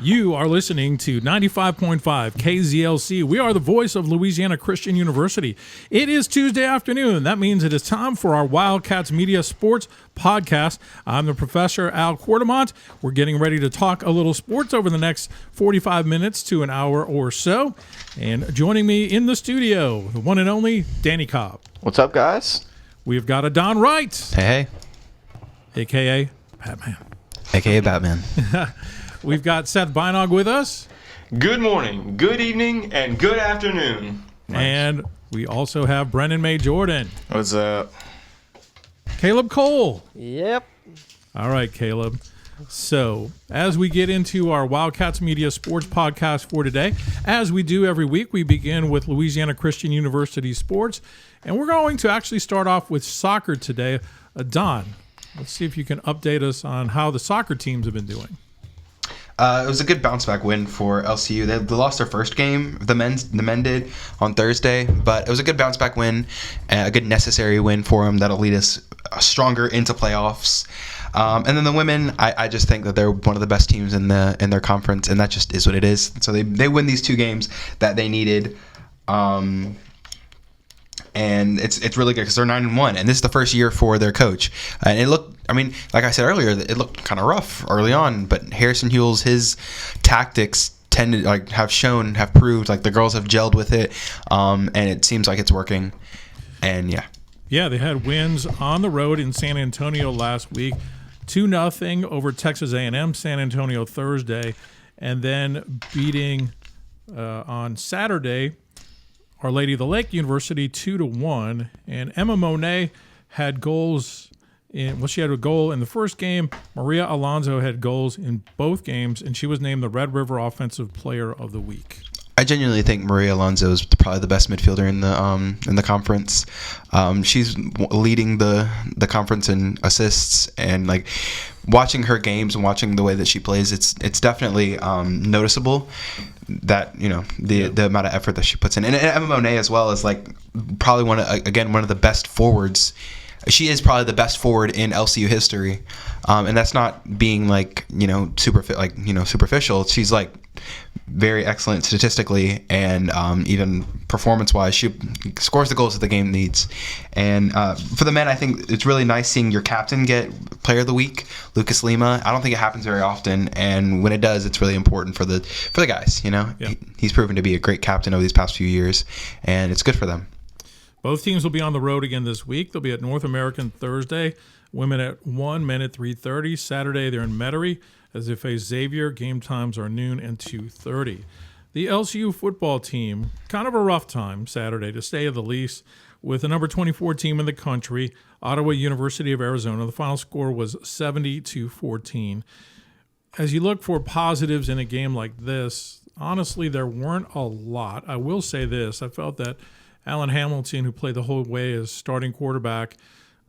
You are listening to 95.5 KZLC. We are the voice of Louisiana Christian University. It is Tuesday afternoon. That means it is time for our Wildcats Media Sports Podcast. I'm the professor, Al Quartermont. We're getting ready to talk a little sports over the next 45 minutes to an hour or so. And joining me in the studio, the one and only Danny Cobb. What's up, guys? We've got Adán Wright. Hey. A.K.A. Batman. A.K.A. Batman. We've got Seth Bynog with us. Good morning, good evening, and good afternoon. And we also have Brennan Maye-Jordan. What's up? Caleb Cole. Yep. All right, Caleb. So as we get into our Wildcats Media Sports Podcast for today, as we do every week, we begin with Louisiana Christian University sports. And we're going to actually start off with soccer today. Adán, let's see if you can update us on how the soccer teams have been doing. It was a good bounce-back win for LCU. They lost their first game, the men did, on Thursday, but it was a good bounce-back win, a good necessary win for them that'll lead us stronger into playoffs. And then the women, I just think that they're one of the best teams in their conference, and that just is what it is. So they win these two games that they needed. And it's really good because they're 9-1, and this is the first year for their coach. And it looked, like I said earlier, it looked kind of rough early on. But Harrison Hughes, his tactics have proved like the girls have gelled with it, and it seems like it's working. And yeah, they had wins on the road in San Antonio last week, 2-0 over Texas A&M San Antonio Thursday, and then beating on Saturday Our Lady of the Lake University 2-1, and Emma Monet had goals she had a goal in the first game. Maria Alonso had goals in both games, and she was named the Red River Offensive Player of the Week. I genuinely think Maria Alonso is probably the best midfielder in the conference. She's leading the conference in assists, and like watching her games and watching the way that she plays, it's definitely noticeable that the amount of effort that she puts in. And Emma Monet as well is like probably one of the best forwards. She is probably the best forward in LCU history, and that's not being superficial. She's like very excellent statistically, and even performance-wise, she scores the goals that the game needs. And for the men, I think it's really nice seeing your captain get Player of the Week, Lucas Lima. I don't think it happens very often, and when it does, it's really important for the guys. Yeah. He's proven to be a great captain over these past few years, and it's good for them. Both teams will be on the road again this week. They'll be at North American Thursday, women at 1, men at 3:30. Saturday, they're in Metairie as they face Xavier. Game times are noon and 2:30. The LCU football team, kind of a rough time Saturday, to say the least, with the number 24 team in the country, Ottawa University of Arizona. The final score was 70-14. As you look for positives in a game like this, honestly, there weren't a lot. I will say this. I felt that Alan Hamilton, who played the whole way as starting quarterback,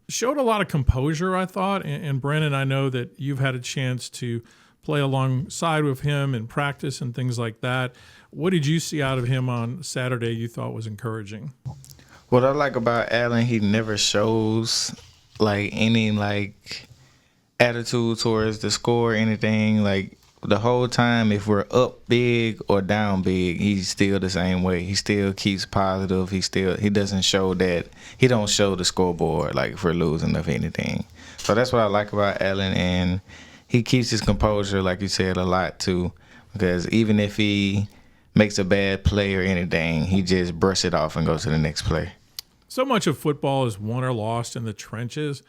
showed a lot of composure, I thought. And Brennan, I know that you've had a chance to play alongside with him in practice and things like that. What did you see out of him on Saturday you thought was encouraging? What I like about Alan, he never shows any attitude towards the score or anything. Like the whole time, if we're up big or down big, he's still the same way. He still keeps positive. He doesn't show that. He don't show the scoreboard like if we're losing or anything. So that's what I like about Alan, and he keeps his composure, like you said, a lot too. Because even if he makes a bad play or anything, he just brush it off and goes to the next play. So much of football is won or lost in the trenches,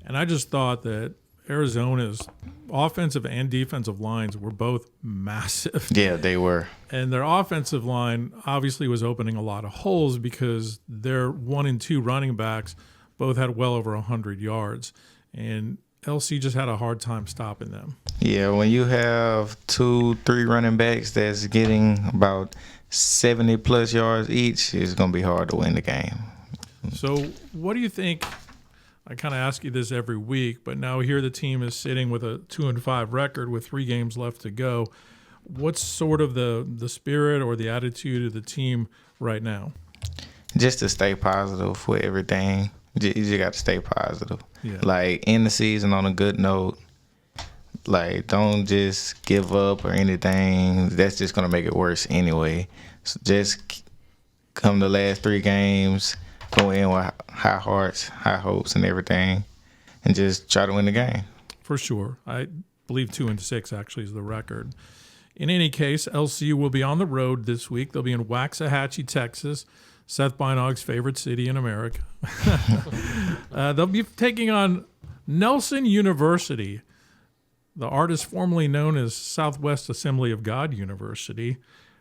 and I just thought that Arizona's offensive and defensive lines were both massive. Yeah, they were. And their offensive line obviously was opening a lot of holes because their 1 and 2 running backs both had well over 100 yards. And LC just had a hard time stopping them. Yeah, when you have 2-3 running backs that's getting about 70-plus yards each, it's going to be hard to win the game. So what do you think? I kind of ask you this every week, but now here the team is sitting with a 2-5 record with 3 games left to go. What's sort of the spirit or the attitude of the team right now? Just to stay positive with everything. You just got to stay positive. Yeah. Like, end the season on a good note. Like, don't just give up or anything. That's just gonna make it worse anyway. So just come the last 3 games, go in with high hearts, high hopes, and everything, and just try to win the game. For sure. I believe 2-6 actually is the record. In any case, LCU will be on the road this week. They'll be in Waxahachie, Texas, Seth Bynog's favorite city in America. They'll be taking on Nelson University. The artist formerly known as Southwest Assembly of God University.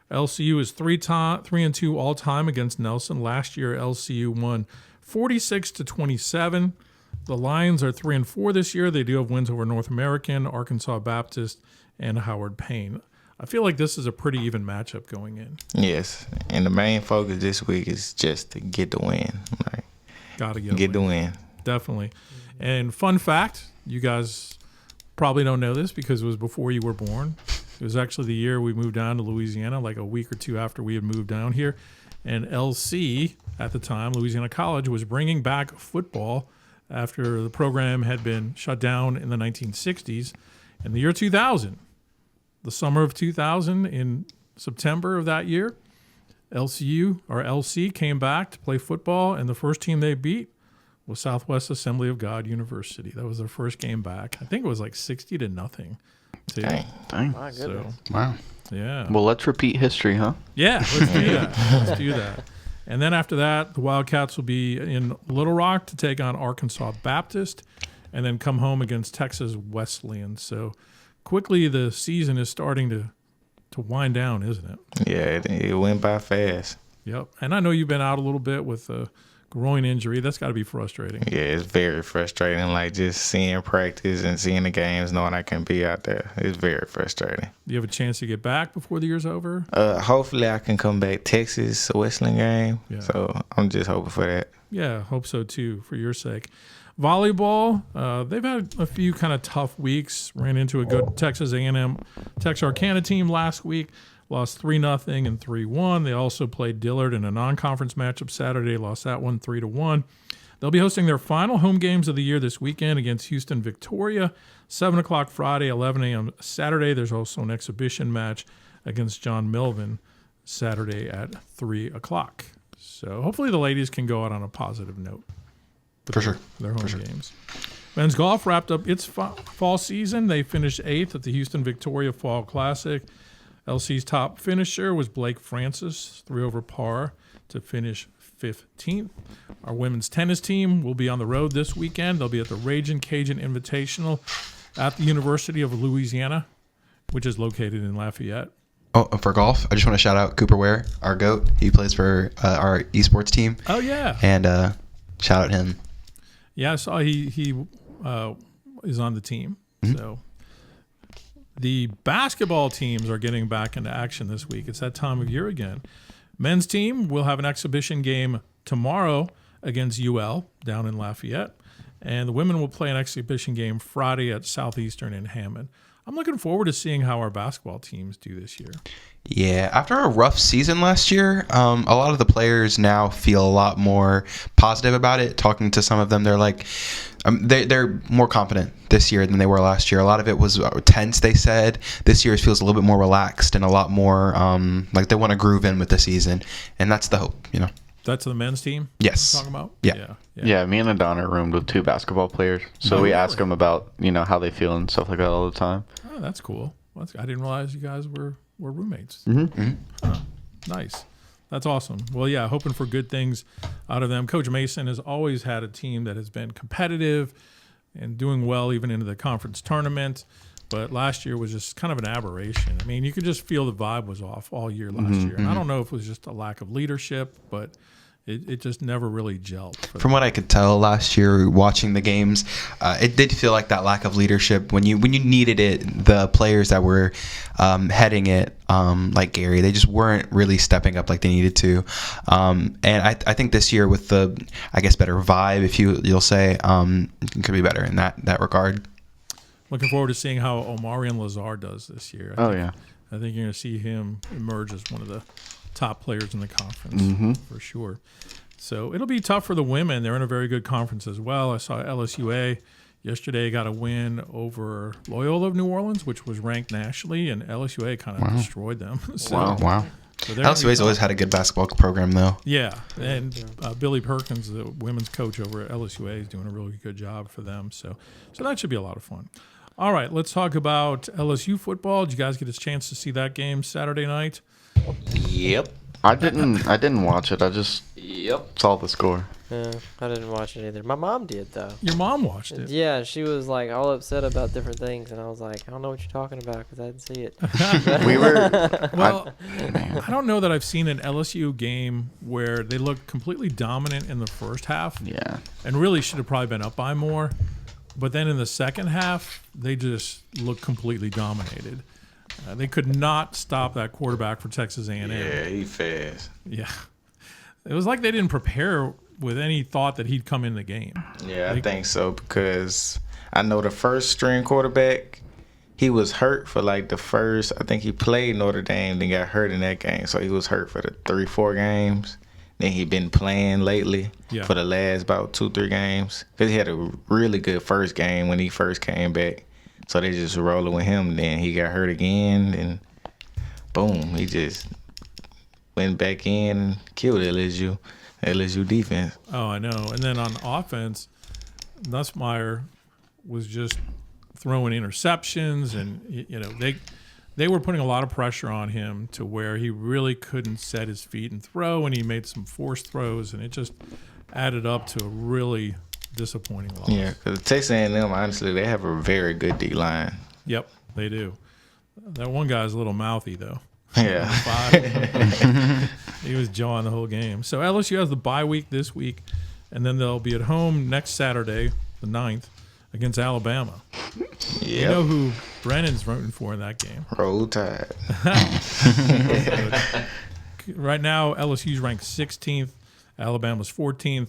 LCU is 3-2 all time against Nelson. Last year, LCU won 46-27. The Lions are 3-4 this year. They do have wins over North American, Arkansas Baptist, and Howard Payne. I feel like this is a pretty even matchup going in. Yes, and the main focus this week is just to get the win. Like, Gotta get the win. Definitely. And fun fact, you guys probably don't know this because it was before you were born. It was actually the year we moved down to Louisiana, like a week or two after we had moved down here. And LC, at the time, Louisiana College, was bringing back football after the program had been shut down in the 1960s. In the year 2000, the summer of 2000, in September of that year, LC came back to play football, and the first team they beat was Southwest Assembly of God University. That was their first game back. I think it was like 60-0. Too. Dang. My goodness. Wow. Yeah. Well, let's repeat history, huh? Yeah, let's do that. Let's do that. And then after that, the Wildcats will be in Little Rock to take on Arkansas Baptist and then come home against Texas Wesleyan. So quickly the season is starting to wind down, isn't it? Yeah, it went by fast. Yep. And I know you've been out a little bit with a groin injury. That's got to be frustrating. Yeah, it's very frustrating. Like, just seeing practice and seeing the games, knowing I can be out there. It's very frustrating. Do you have a chance to get back before the year's over? Hopefully I can come back Texas Wesleyan game. Yeah. So I'm just hoping for that. Yeah, hope so too, for your sake. Volleyball, they've had a few kind of tough weeks. Ran into a good Texas A&M Texarkana team last week. Lost 3-0 and 3-1. They also played Dillard in a non-conference matchup Saturday. Lost that one 3-1. They'll be hosting their final home games of the year this weekend against Houston Victoria. 7 o'clock Friday, 11 a.m. Saturday. There's also an exhibition match against John Milvan Saturday at 3 o'clock. So hopefully the ladies can go out on a positive note. For sure. Their home games. Men's golf wrapped up its fall season. They finished 8th at the Houston Victoria Fall Classic. LC's top finisher was Blake Francis, 3 over par to finish 15th. Our women's tennis team will be on the road this weekend. They'll be at the Ragin' Cajun Invitational at the University of Louisiana, which is located in Lafayette. Oh, for golf, I just want to shout out Cooper Ware, our GOAT. He plays for our esports team. Oh, yeah. And shout out him. Yeah, I saw he is on the team. Mm-hmm. So the basketball teams are getting back into action this week. It's that time of year again. Men's team will have an exhibition game tomorrow against UL down in Lafayette. And the women will play an exhibition game Friday at Southeastern in Hammond. I'm looking forward to seeing how our basketball teams do this year. Yeah, after a rough season last year, a lot of the players now feel a lot more positive about it. Talking to some of them, they're like, they're more confident this year than they were last year. A lot of it was tense, they said. This year it feels a little bit more relaxed and a lot more like they want to groove in with the season. And that's the hope, you know. That's the men's team? Yes. You're talking about? Yeah, me and Adán are roomed with 2 basketball players. So we ask them about, how they feel and stuff like that all the time. Oh, that's cool. I didn't realize you guys were roommates. Mm-hmm. Huh. Nice. That's awesome. Well, yeah, hoping for good things out of them. Coach Mason has always had a team that has been competitive and doing well even into the conference tournament. But last year was just kind of an aberration. I mean, you could just feel the vibe was off all year last year. And I don't know if it was just a lack of leadership, but it just never really gelled. From what I could tell last year watching the games, it did feel like that lack of leadership. When you needed it, the players that were heading it, like Gary, they just weren't really stepping up like they needed to. And I think this year with the, I guess, better vibe, if you'll say, it could be better in that regard. Looking forward to seeing how Omarion Lazar does this year. I think you're going to see him emerge as one of the top players in the conference for sure. So it'll be tough for the women. They're in a very good conference as well. I saw LSUA Yesterday got a win over Loyola of New Orleans, which was ranked nationally, and LSUA kind of destroyed them. So, Wow. so they're LSUA's always had a good basketball program, though. Yeah, and Billy Perkins, the women's coach over at LSUA, is doing a really good job for them. So that should be a lot of fun. All right, let's talk about LSU football. Did you guys get a chance to see that game Saturday night? Yep. I didn't watch it. I just saw the score. Yeah, I didn't watch it either. My mom did, though. Your mom watched it. Yeah, she was like all upset about different things, and I was like, I don't know what you're talking about because I didn't see it. We were. Well, I don't know that I've seen an LSU game where they looked completely dominant in the first half. Yeah. And really should have probably been up by more. But then in the second half, they just looked completely dominated. They could not stop that quarterback for Texas A&M. Yeah, he fast. Yeah. It was like they didn't prepare with any thought that he'd come in the game. Yeah, I think so because I know the first string quarterback, he was hurt for like the first, I think he played Notre Dame, then got hurt in that game. So he was hurt for the 3-4 games. Then he been playing lately for the last about 2-3 games. Because he had a really good first game when he first came back. So they just rolling with him. Then he got hurt again. And boom, he just went back in and killed LSU defense. Oh, I know. And then on offense, Nussmeier was just throwing interceptions, and they were putting a lot of pressure on him to where he really couldn't set his feet and throw, and he made some forced throws, and it just added up to a really disappointing loss. Yeah, because Texas A&M, honestly, they have a very good D-line. Yep, they do. That one guy's a little mouthy, though. Yeah. He was jawing the whole game. So LSU has the bye week this week, and then they'll be at home next Saturday, the 9th, against Alabama. Yeah. You know who Brennan's rooting for in that game. Roll Tide. Right now, LSU's ranked 16th. Alabama's 14th.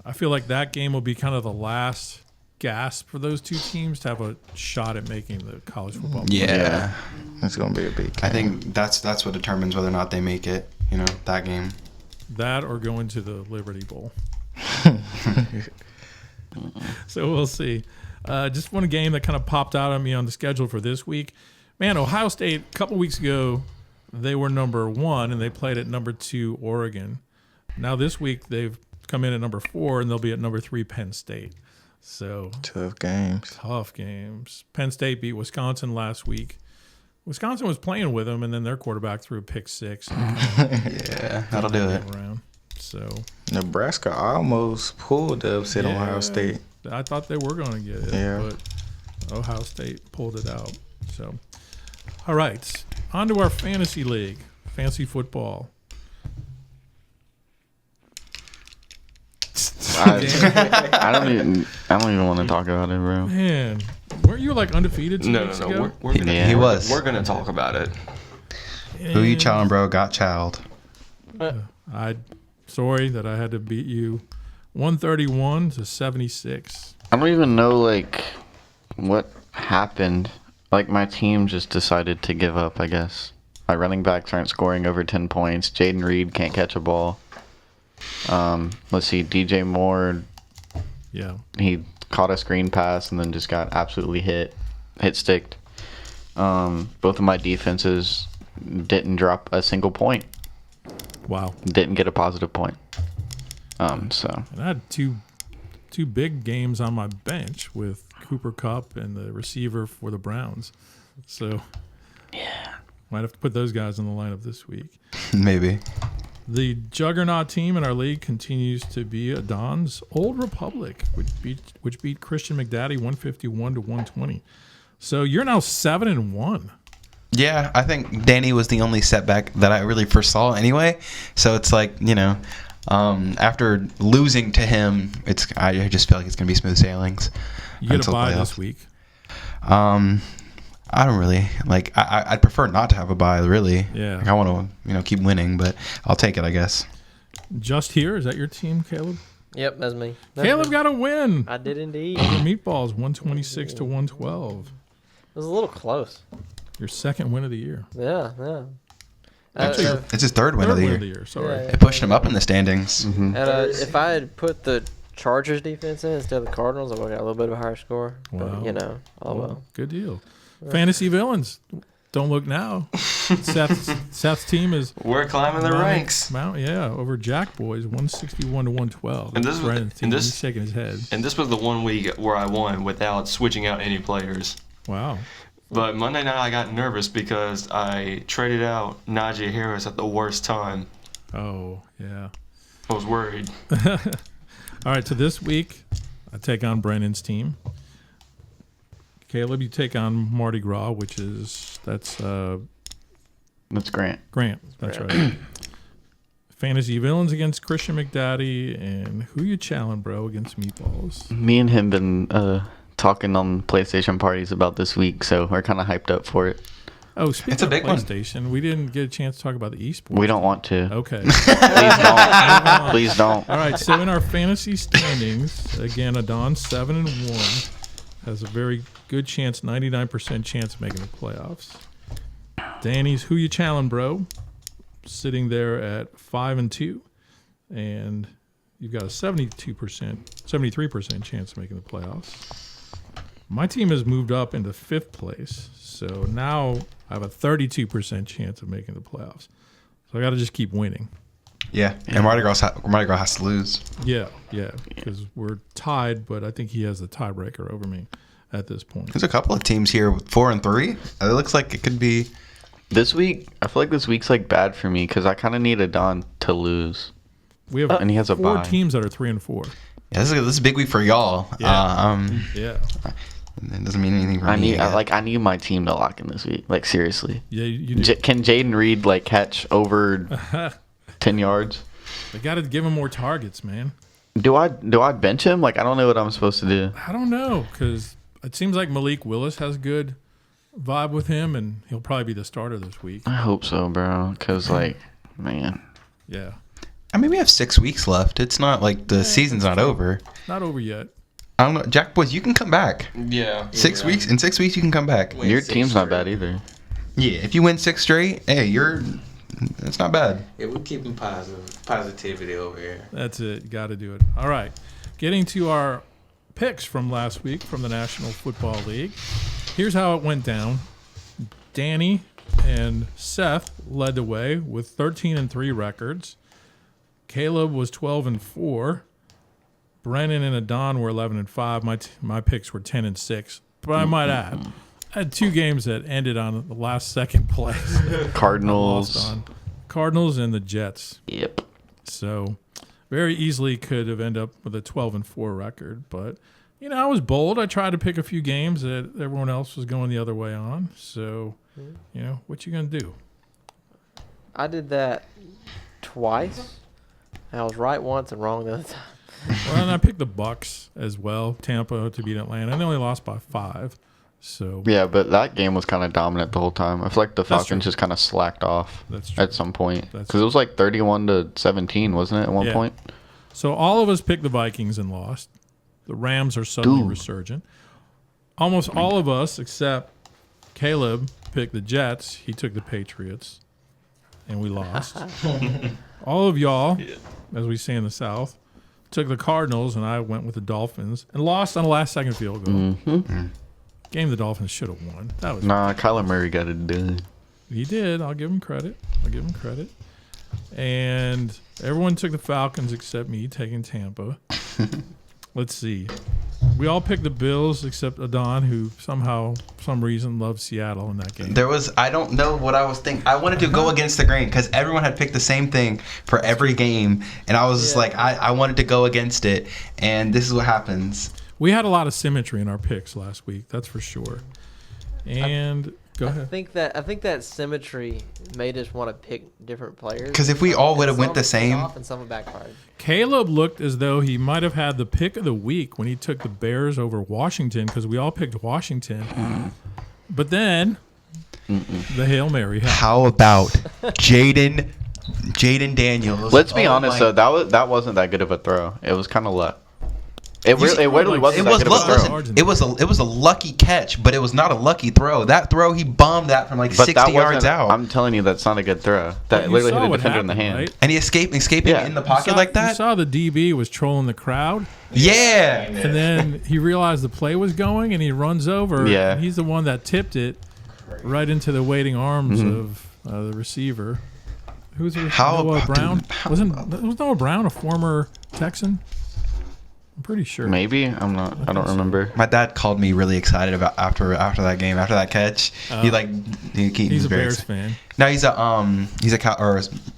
I feel like that game will be kind of the last gasp for those two teams to have a shot at making the college football playoff. Yeah. It's going to be a big game. I think that's what determines whether or not they make it, that game. That or going to the Liberty Bowl. So we'll see. Just one game that kind of popped out at me on the schedule for this week. Man, Ohio State, a couple weeks ago, they were number 1, and they played at number 2, Oregon. Now this week, they've come in at number 4, and they'll be at number 3, Penn State. So tough games. Penn State beat Wisconsin last week. Wisconsin was playing with them, and then their quarterback threw a pick 6. Yeah, that'll do it. Around. So Nebraska almost pulled the upset on Ohio State. I thought they were going to get it, but Ohio State pulled it out. So, all right, on to our fantasy league, fantasy football. I don't even want to talk about it, bro. Man, weren't you like undefeated 2 weeks ago? He was. We're gonna talk about it. Who you chowing, bro? Got chowed. Sorry that I had to beat you 131 to 76. I don't even know what happened. My team just decided to give up, I guess. My running backs aren't scoring over 10 points. Jaden Reed can't catch a ball. Let's see, DJ Moore. Yeah. He caught a screen pass and then just got absolutely hit sticked. Both of my defenses didn't drop a single point. Wow. Didn't get a positive point. So. And I had two big games on my bench with Cooper Kupp and the receiver for the Browns. So. Yeah. Might have to put those guys in the lineup this week. Maybe. The juggernaut team in our league continues to be Adán's Old Republic, which beat Christian McDaddy 151 to 120. So you're now 7-1. Yeah, I think Danny was the only setback that I really foresaw anyway. So it's after losing to him, I just feel like it's gonna be smooth sailings. You get a bye this week. I don't really I'd prefer not to have a bye, really. Yeah. I want to keep winning, but I'll take it, I guess. Just here, is that your team, Caleb? Yep, that's me. Caleb got a win. I did indeed. Over Meatballs, 126 to 112. It was a little close. Your second win of the year. Yeah. It's his third win of the year. Sorry. Yeah. It pushed him up in the standings. Mm-hmm. And if I had put the Chargers defense in instead of the Cardinals, I would have got a little bit of a higher score. Wow. But, oh well. Good deal. Fantasy villains. Don't look now. Seth's team is We're climbing the ranks. Over Jack Boys, 161 to 112. And this Brennan's team, was he's shaking his head. And this was the one week where I won without switching out any players. Wow. But Monday night I got nervous because I traded out Najee Harris at the worst time. Oh, yeah. I was worried. All right, so this week I take on Brennan's team. Caleb, you take on Mardi Gras, that's Grant. Grant. That's right. Fantasy villains against Christian McDaddy, and who you challenge, bro, against Meatballs. Me and him been talking on PlayStation parties about this week, so we're kind of hyped up for it. Oh, speaking It's a of big one. PlayStation, we didn't get a chance to talk about the esports. We don't want to. Okay. Please don't. Please don't. All right, so in our fantasy standings, again, Adán 7-1 has a very good chance, 99% chance of making the playoffs. Danny's who you challenge, bro, sitting there at 5-2, and you've got a 73% chance of making the playoffs. My team has moved up into 5th place, so now I have a 32% chance of making the playoffs. So I got to just keep winning. Yeah, and Mardi Gras has to lose. Yeah, because we're tied, but I think he has the tiebreaker over me at this point. There's a couple of teams here with 4 and 3. It looks like it could be. This week, I feel like this week's like bad for me because I kind of need Adán to lose. We have And he has a 4 bye. teams that are 3-4. Yeah, this is a big week for y'all. Yeah. It doesn't mean anything for me. I need my team to lock in this week. Like seriously. Yeah, you do. Can Jaden Reed like catch over 10 yards? I got to give him more targets, man. Do I bench him? Like I don't know what I'm supposed to do. I don't know, because it seems like Malik Willis has good vibe with him, and he'll probably be the starter this week. I hope so, bro. Because like, man. Yeah. I mean, we have 6 weeks left. It's not like the season's not over. Not over yet. I don't know, Jack Boys, you can come back. Yeah. 6 weeks. In 6 weeks, you can come back. Win Your 6 team's not straight. bad either. Yeah, if you win 6 straight, hey, it's not bad. Yeah, we're keeping positivity over here. That's it. Got to do it. All right. Getting to our picks from last week from the National Football League. Here's how it went down. Danny and Seth led the way with 13-3 records. Caleb was 12-4. Brennan and Adán were 11-5. My picks were 10-6. But I might add, I had 2 games that ended on the last second place. Cardinals. Lost on Cardinals and the Jets. Yep. So very easily could have ended up with a 12-4 record. But, I was bold. I tried to pick a few games that everyone else was going the other way on. So, what you going to do? I did that twice. I was right once and wrong the other time. Well, and I picked the Bucks as well, Tampa to beat Atlanta. And they only lost by 5. So Yeah, but that game was kind of dominant the whole time. I feel like the That's Falcons true. just kind of slacked off That's true. at some point. That's Because it was like 31-17, wasn't it, at one Yeah. point? So all of us picked the Vikings and lost. The Rams are suddenly Dude. resurgent. Almost all of us, except Caleb, picked the Jets. He took the Patriots, and we lost. All of y'all, as we say in the South, took the Cardinals, and I went with the Dolphins and lost on a last-second field goal. Mm-hmm. Game the Dolphins should have won. That was Nah, Kyler Murray got it done. He did. I'll give him credit. And everyone took the Falcons except me, taking Tampa. Let's see. We all picked the Bills except Adán, who somehow, for some reason, loved Seattle in that game. I don't know what I was thinking. I wanted to go against the grain because everyone had picked the same thing for every game. And I was just like, I wanted to go against it. And this is what happens. We had a lot of symmetry in our picks last week, that's for sure. And go I ahead. think that symmetry made us want to pick different players. 'Cause if we all And would've went some the paid same- off and some have backfired. Caleb looked as though he might have had the pick of the week when he took the Bears over Washington because we all picked Washington. But then the Hail Mary happened. How about Jaden Daniels? Let's be Oh honest, my- though. That wasn't that good of a throw. It was kind of luck. It really wasn't that good of a throw. It was a lucky catch, but it was not a lucky throw. That throw, he bombed that from like But 60 yards out. I'm telling you, that's not a good throw. That literally hit a defender in the hand. Right? And he escaping in the pocket like You that? saw the DB was trolling the crowd, Yeah. and then he realized the play was going, and he runs over. Yeah. And he's the one that tipped it right into the waiting arms of the receiver. Who's the How Noah about Brown? was Was Noah Brown a former Texan? I'm pretty sure. Maybe I don't remember. My dad called me really excited about after that game, after that catch. He's He's a very Bears excited. fan. No, he's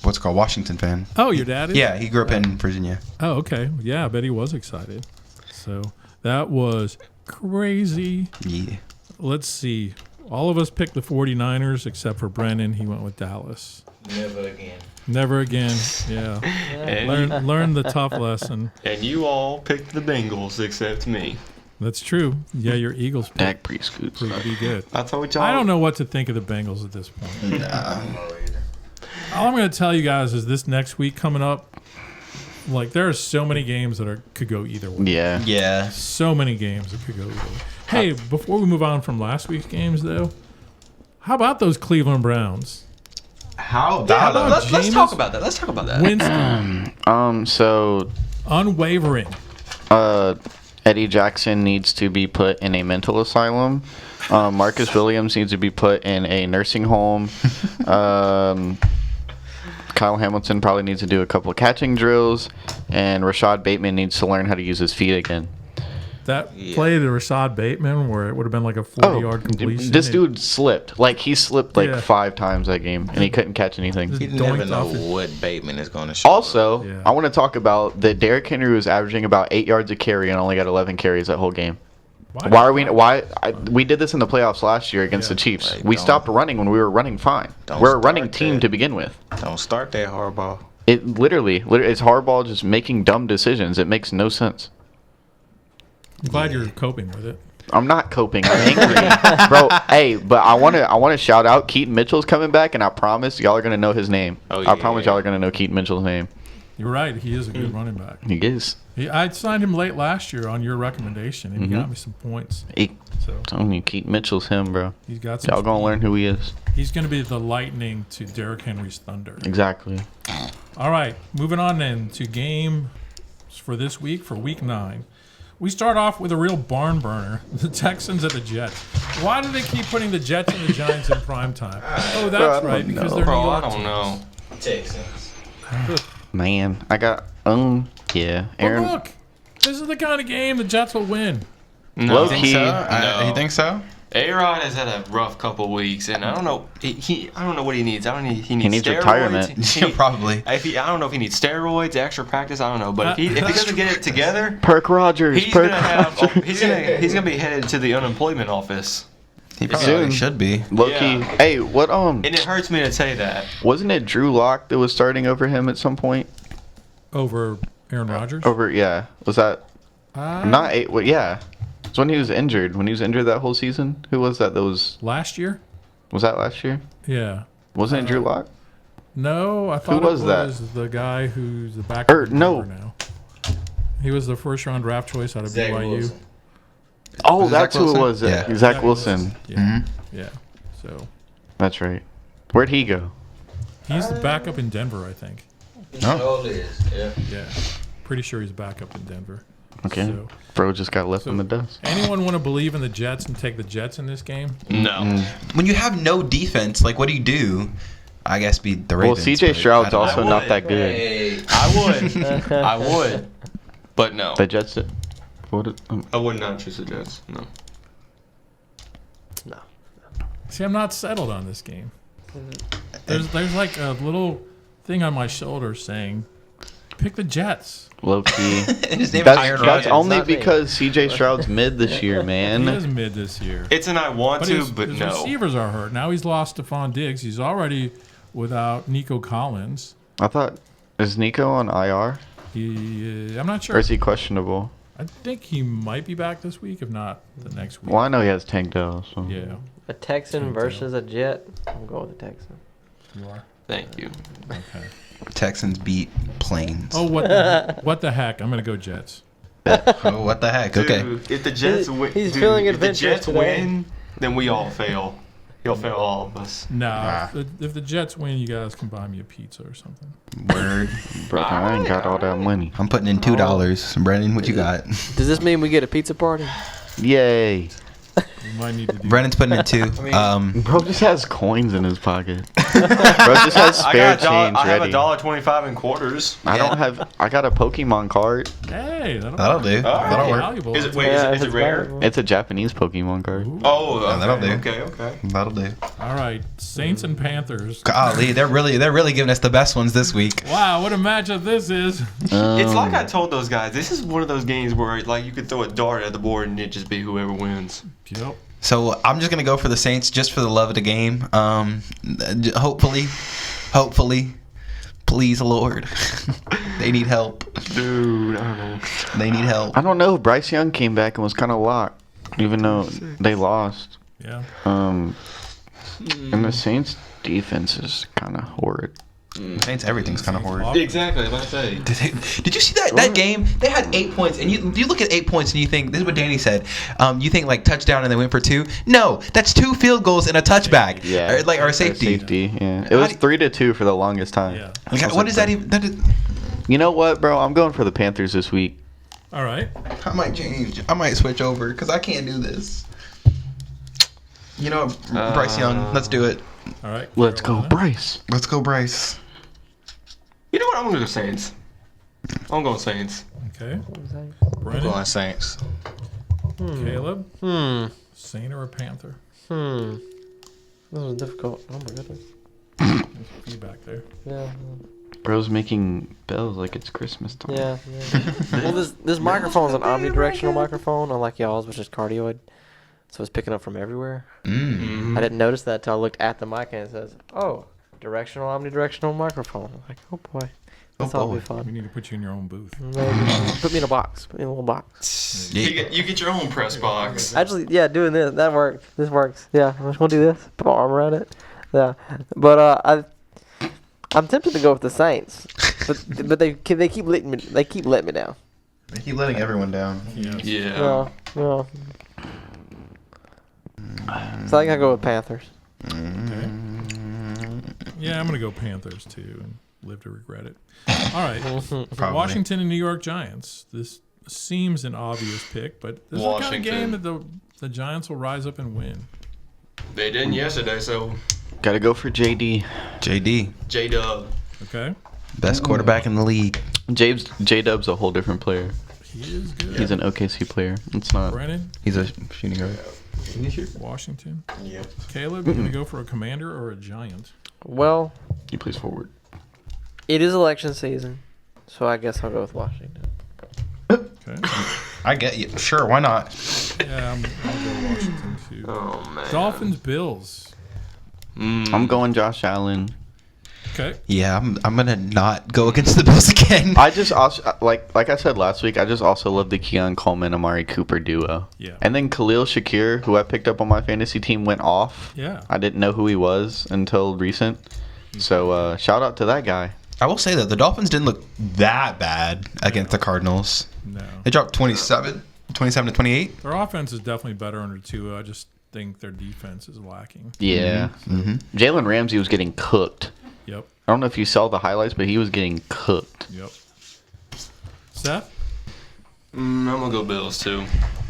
what's it called, Washington fan. Oh, your dad is? Yeah, he grew up in Virginia. Oh, okay. Yeah, I bet he was excited. So that was crazy. Yeah. Let's see. All of us picked the 49ers except for Brennan. He went with Dallas. Never again. Never again. Yeah. Learn the tough lesson. And you all picked the Bengals except me. That's true. Yeah, your Eagles Dak picked Prescott. pretty good. I told y'all. I don't know what to think of the Bengals at this point. All I'm going to tell you guys is this next week coming up, like there are so many games that could go either way. Yeah. Yeah. So many games that could go either way. Hey, before we move on from last week's games, though, how about those Cleveland Browns? How about let's Jameis talk about that. Let's talk about that. Winston, So unwavering. Eddie Jackson needs to be put in a mental asylum. Marcus Williams needs to be put in a nursing home. Kyle Hamilton probably needs to do a couple of catching drills, and Rashad Bateman needs to learn how to use his feet again. That play to Rashad Bateman where it would have been like a 40-yard completion. This dude slipped. Like, he slipped like Yeah. 5 times that game, and he couldn't catch anything. Just You never doinked know off it. what Bateman is going to show. Also, Yeah. I want to talk about that Derrick Henry was averaging about 8 yards a carry and only got 11 carries that whole game. We did this in the playoffs last year against Yeah. the Chiefs. Like, we don't- stopped running when we were running fine. Don't We're a start running team that. to begin with. Don't start that hardball. It literally, it's hardball just making dumb decisions. It makes no sense. I'm glad you're coping with it. I'm not coping. I'm angry, bro. Hey, but I want to shout out Keaton Mitchell's coming back, and I promise y'all are gonna know his name. Oh, I promise yeah. y'all are gonna know Keaton Mitchell's name. You're right. He is a good running back. He is. I signed him late last year on your recommendation, and he got me some points. So Telling you, Keaton Mitchell's him, bro. he's got some. Y'all gonna speed. learn who he is. He's going to be the lightning to Derrick Henry's thunder. Exactly. All right, moving on then to games for this week, for week 9. We start off with a real barn burner, the Texans at the Jets. Why do they keep putting the Jets and the Giants in prime time? Oh, that's right, because they're New Bro, I York don't teams. know. Texans. Man, I got yeah. But Aaron, look, this is the kind of game the Jets will win. No. low key. No. You think so? A-Rod has had a rough couple weeks, and I don't know. I don't know what he needs. He needs needs steroids. retirement. Yeah, probably. I don't know if he needs steroids, extra practice. I don't know, but if he doesn't get it together, Perk Rogers. he's Perk gonna he's gonna be headed to the unemployment office. He probably Soon. should be. Low key. Yeah. Hey, what And it hurts me to say that. wasn't it Drew Lock that was starting over him at some point? Over Aaron Rodgers? Was that not eight? Well, yeah. It's when he was injured. When he was injured that whole season. Who was that? Last year? Was that last year? Yeah. Wasn't it Drew Lock? No, I thought was it that? was the guy who's the backup Or, no. now. He was the first-round draft choice out of Zach BYU. Wilson. Oh, Was it that's Zach who it Wilson? was. Yeah. Zach Wilson. Yeah. Yeah. So That's right. Where'd he go? he's the backup in Denver, I think. Oh. Yeah. Pretty sure he's backup in Denver. Okay. So, Bro just got left in the dust. anyone want to believe in the Jets and take the Jets in this game? No. When you have no defense, like, what do? I guess beat the Well, Ravens. CJ but Stroud's I don't also know. not that good. Hey. I would, but no. The Jets. I would not choose the Jets. No. No. See, I'm not settled on this game. There's like a little thing on my shoulder saying, pick the Jets. Low key. His name is That's, Aaron that's Rodgers. only not me. because CJ Stroud's mid this year, He man. is mid this year. It's an I want But to, his, but his no. receivers are hurt. Now he's lost Stephon Diggs. He's already without Nico Collins. I thought, is Nico on IR? I'm not sure. Or is he questionable? I think he might be back this week, if not the next week. Well, I know he has Tank Dell. So. Yeah, A Texan Tank versus a Jet. I'm going with the Texan. you are. Thank you. Okay. Texans beat Plains. Oh, what the heck? I'm going to go Jets. Oh, what the heck? Okay. Dude, if the Jets win, He's feeling if the adventurous Jets today. win, then we all fail. He'll fail all of us. No, if the Jets win, you guys can buy me a pizza or something. Word. Bro, I ain't got all that money. I'm putting in $2. Brennan, what you got? Does this mean we get a pizza party? Yay. We might need to do Brennan's putting in 2. Bro just has coins in his pocket. Bro just has spare change I have ready. $1.25 in quarters. I don't have. I got a Pokemon card. Hey, That'll do. That'll work. Valuable. Is it, wait, Yeah, is it rare? valuable. It's a Japanese Pokemon card. Oh, okay, that'll do. Okay. That'll do. All right, Saints and Panthers. Golly, they're really giving us the best ones this week. Wow, what a matchup this is. It's like I told those guys. This is one of those games where like you could throw a dart at the board and it just be whoever wins. Yep. So I'm just gonna go for the Saints just for the love of the game. Hopefully, please, Lord, they need help. Dude, I don't know. They need help. I don't know. Bryce Young came back and was kind of locked, even though they lost. Yeah. And the Saints' defense is kind of horrid. Saints, everything's kind of horrid. Exactly, like I say. Did you see that game? They had 8 points, and you look at 8 points and you think this is what Danny said. You think like touchdown and they went for 2. No, that's 2 field goals and a touchback. Yeah, or safety. Yeah, it was 3-2 for the longest time. Yeah. Like, what is that even? That is, You know what, bro? I'm going for the Panthers this week. All right. I might change. I might switch over because I can't do this. You know, Bryce Young. Let's do it. All right. Let's go, Carolina. Bryce. Let's go, Bryce. You know what? I'm gonna go Saints. I'm going Saints. Okay. I'm Brennan, going Saints. Caleb, Saint or a Panther? This was difficult. Oh my goodness. There's feedback there. Yeah. Bro's making bells like it's Christmas time. Yeah. Well, this microphone is an omnidirectional microphone, unlike y'all's, which is cardioid. So it's picking up from everywhere. I didn't notice that till I looked at the mic and it says, "Oh, directional, omnidirectional microphone." I'm like, "Oh boy, that's all be We fun." need to put you in your own booth. Maybe. Put me in a box. Put me in a little box. You get your own press box. Actually, yeah, doing this that works. This works. Yeah, I'm just gonna do this. Put my arm around it. Yeah, but I'm tempted to go with the Saints, but they keep letting me down. They keep letting everyone down. Yeah. Yeah. So I gotta go with Panthers. Okay. Yeah, I'm going to go Panthers too and live to regret it. All right. Probably. Washington and New York Giants. This seems an obvious pick, but this is the kind of Washington. game that the Giants will rise up and win. They didn't yesterday, so Gotta go for JD. JD, J-Dub. Okay? best quarterback in the league. J-Dub's a whole different player. He is good. He's an OKC player. It's not. Brennan, He's a shooting guard. Washington. Yep. Caleb, you going to go for a Commander or a Giant? Well, He plays forward. it is election season, so I guess I'll go with Washington. Okay. I get you. Sure, why not? Yeah, I'll go Washington too. Oh, man. Dolphins, Bills. I'm going Josh Allen. Okay. Yeah, I'm gonna not go against the Bills again. I just also like I said last week. I just also love the Keon Coleman Amari Cooper duo. Yeah. And then Khalil Shakir, who I picked up on my fantasy team, went off. Yeah. I didn't know who he was until recent. So shout out to that guy. I will say that the Dolphins didn't look that bad against the Cardinals. No. They dropped 27 to 28. Their offense is definitely better under Tua. I just think their defense is lacking. Yeah. Jalen Ramsey was getting cooked. Yep. I don't know if you saw the highlights, but he was getting cooked. Yep. Seth? I'm gonna go Bills too.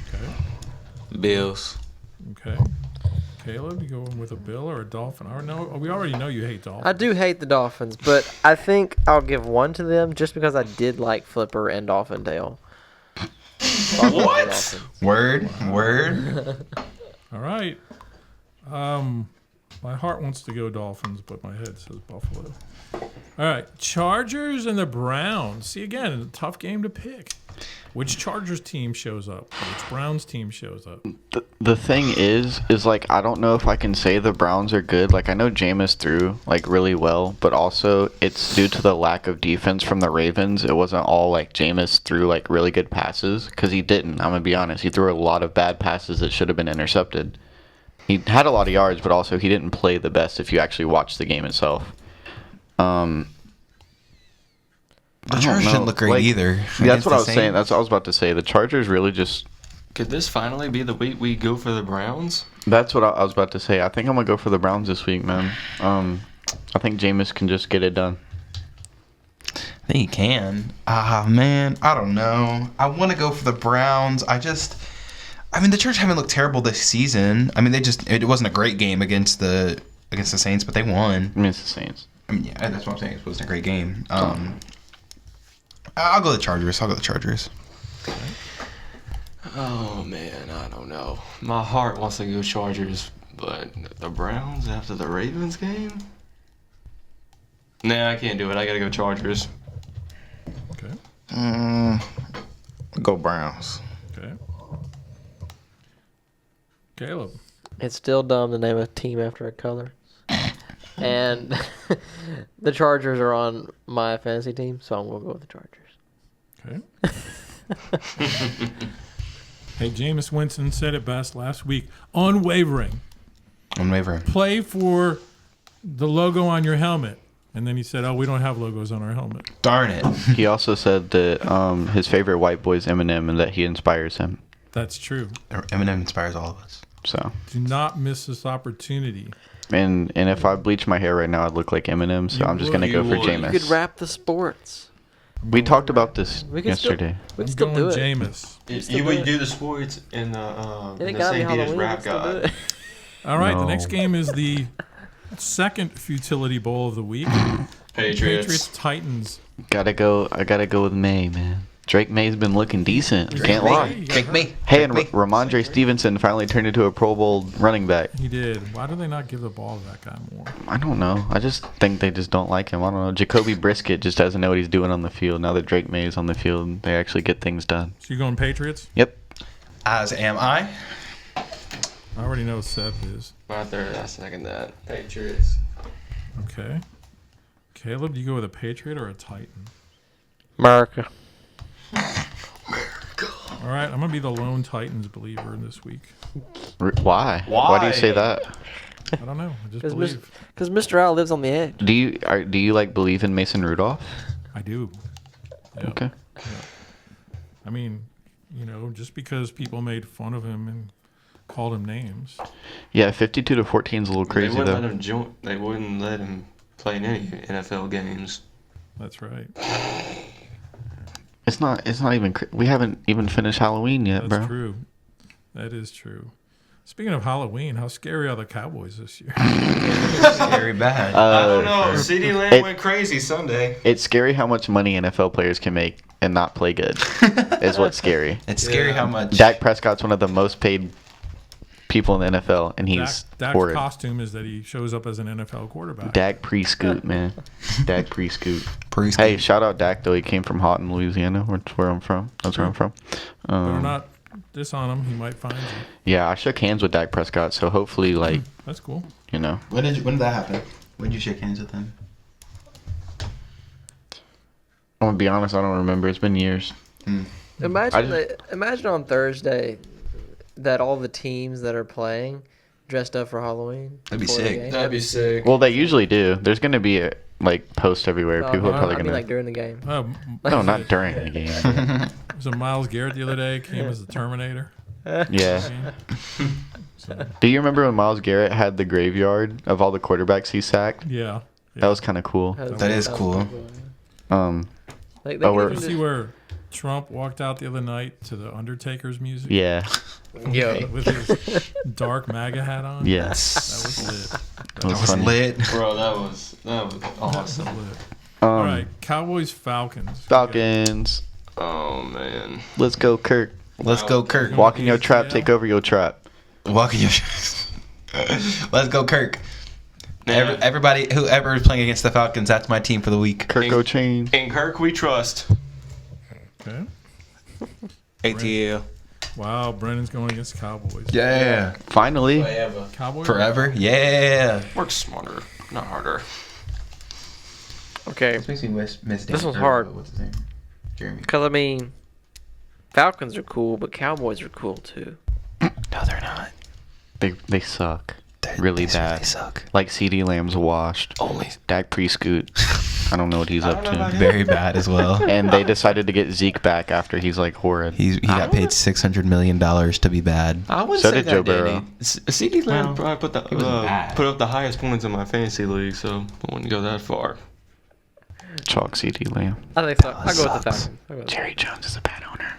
Okay. Bills. Okay. Caleb, you going with a Bill or a Dolphin? We already know you hate Dolphins. I do hate the Dolphins, but I think I'll give one to them just because I did like Flipper and Dolphin Dale. What? Word. All right. My heart wants to go Dolphins, but my head says Buffalo. All right. Chargers and the Browns. See, again, a tough game to pick. Which Chargers team shows up? Which Browns team shows up? The thing is like I don't know if I can say the Browns are good. Like I know Jameis threw like really well, but also it's due to the lack of defense from the Ravens. It wasn't all like Jameis threw like really good passes because he didn't. I'm gonna be honest. He threw a lot of bad passes that should have been intercepted. He had a lot of yards, but also he didn't play the best if you actually watch the game itself. The I don't Chargers know. didn't look great Like, either. That's against what the I was saying. Saints. That's what I was about to say. The Chargers really just. Could this finally be the week we go for the Browns? That's what I was about to say. I think I'm gonna go for the Browns this week, man. I think Jameis can just get it done. I think he can. Man, I don't know. I want to go for the Browns. I mean, the Chargers haven't looked terrible this season. I mean, it wasn't a great game against the Saints, but they won. I mean, it's the Saints. I mean, yeah, that's what I'm saying. It wasn't a great game. I'll go the Chargers. Oh man, I don't know. My heart wants to go Chargers, but the Browns after the Ravens game? Nah, I can't do it. I gotta go Chargers. Okay. Go Browns. Okay. Caleb. It's still dumb to name a team after a color. And the Chargers are on my fantasy team, so I'm going to go with the Chargers. Okay. Hey, Jameis Winston said it best last week. Unwavering. Play for the logo on your helmet. And then he said, "Oh, we don't have logos on our helmet." Darn it. He also said that his favorite white boy is Eminem and that he inspires him. That's true. Eminem inspires all of us. So. Do not miss this opportunity. And if I bleach my hair right now, I'd look like Eminem. So You I'm just would. gonna go for You would. Jameis. You could wrap the sports. We talked about this We can yesterday. We I'm can still going do it. Jameis. You would do the sports in the It the gotta be St. Peter's Halloween. We Rap can still do God. it. All right, the No. next game is the second futility bowl of the week. Patriots Titans. I gotta go with May, man. Drake May's been looking decent. Can't May. lie. You got Drake hurt. May. Hey, and Drake May. Ramondre Stevenson finally turned into a Pro Bowl running back. He did. Why do they not give the ball to that guy more? I don't know. I just think they just don't like him. I don't know. Jacoby Brisket just doesn't know what he's doing on the field. Now that Drake May is on the field, they actually get things done. So you going Patriots? Yep. As am I. I already know Seth is. My third, I second that. Patriots. Okay. Caleb, do you go with a Patriot or a Titan? America. All right, I'm going to be the lone Titans believer this week. Why? Why do you say that? I don't know. I just believe. Because Mr. Al lives on the edge. Do you like believe in Mason Rudolph? I do. Yeah. Okay. I mean, just because people made fun of him and called him names. Yeah, 52-14 is a little crazy they wouldn't though. let him join. They wouldn't let him play in any NFL games. That's right. It's not even. We haven't even finished Halloween yet, That's bro. true. That is true. Speaking of Halloween, how scary are the Cowboys this year? Very bad. I don't know. CeeDee Lamb it- went crazy Sunday. It's scary how much money NFL players can make and not play good. Is what's scary. It's scary how much. Dak Prescott's one of the most paid people in the NFL, and he's Dak's horrid. costume is that he shows up as an NFL quarterback. Dak pre-scoot, man. Dak pre-scoot. Pre-scoot. Hey, shout out Dak though. He came from Houghton, Louisiana, where I'm from. That's where I'm from. Better not diss on him. He might find you. Yeah, I shook hands with Dak Prescott, so hopefully, like, That's cool. you know. When did that happen? When did you shake hands with him? I'm gonna be honest, I don't remember. It's been years. Imagine on Thursday that all the teams that are playing dressed up for Halloween. That'd be before the sick. game. That'd be sick. Well, they usually do. There's gonna be a posts everywhere. No, People are probably I mean gonna. like during the game. No, not during the game. So Myles Garrett the other day came as the Terminator. Yeah. Do you remember when Myles Garrett had the graveyard of all the quarterbacks he sacked? Yeah. That was kind of cool. That is cool. Like, Oh, could we're- even Did you see just- where Trump walked out the other night to the Undertaker's music? Yeah. Yo. With his dark MAGA hat on? Yes. That was lit. That That was funny. lit. Bro, that was awesome. That was lit. All right, Cowboys Falcons. Falcons. Oh man. Let's go, Kirk. Let's go, Kirk. Walk in your trap. Take over your trap. Walking your. Let's go, Kirk. Yeah. Everybody, whoever is playing against the Falcons, that's my team for the week. Kirk O'Chain. In Kirk we trust. Okay. ATL. Wow, Brennan's going against the Cowboys. Yeah. Finally. Cowboys. Forever. Yeah. Work smarter, not harder. Okay. Especially Miss This one's hard. What's his name? Jeremy. Because, I mean, Falcons are cool, but Cowboys are cool, too. No, they're not. They suck. Really bad. They suck. Like CeeDee Lamb's washed. Only. Dak pre-scoot. I don't know what he's up to. Very bad as well. And they decided to get Zeke back after he's like horrid. He got paid $600 million to be bad. I wouldn't So say did that, Joe Danny. Burrow. CeeDee Lamb probably bad. put up the highest points in my fantasy league, so I wouldn't go that far. Chalk CD Lamb. I think so. I'll go with the Sucks. Falcons. I'll go with the Jerry Jones is a bad owner.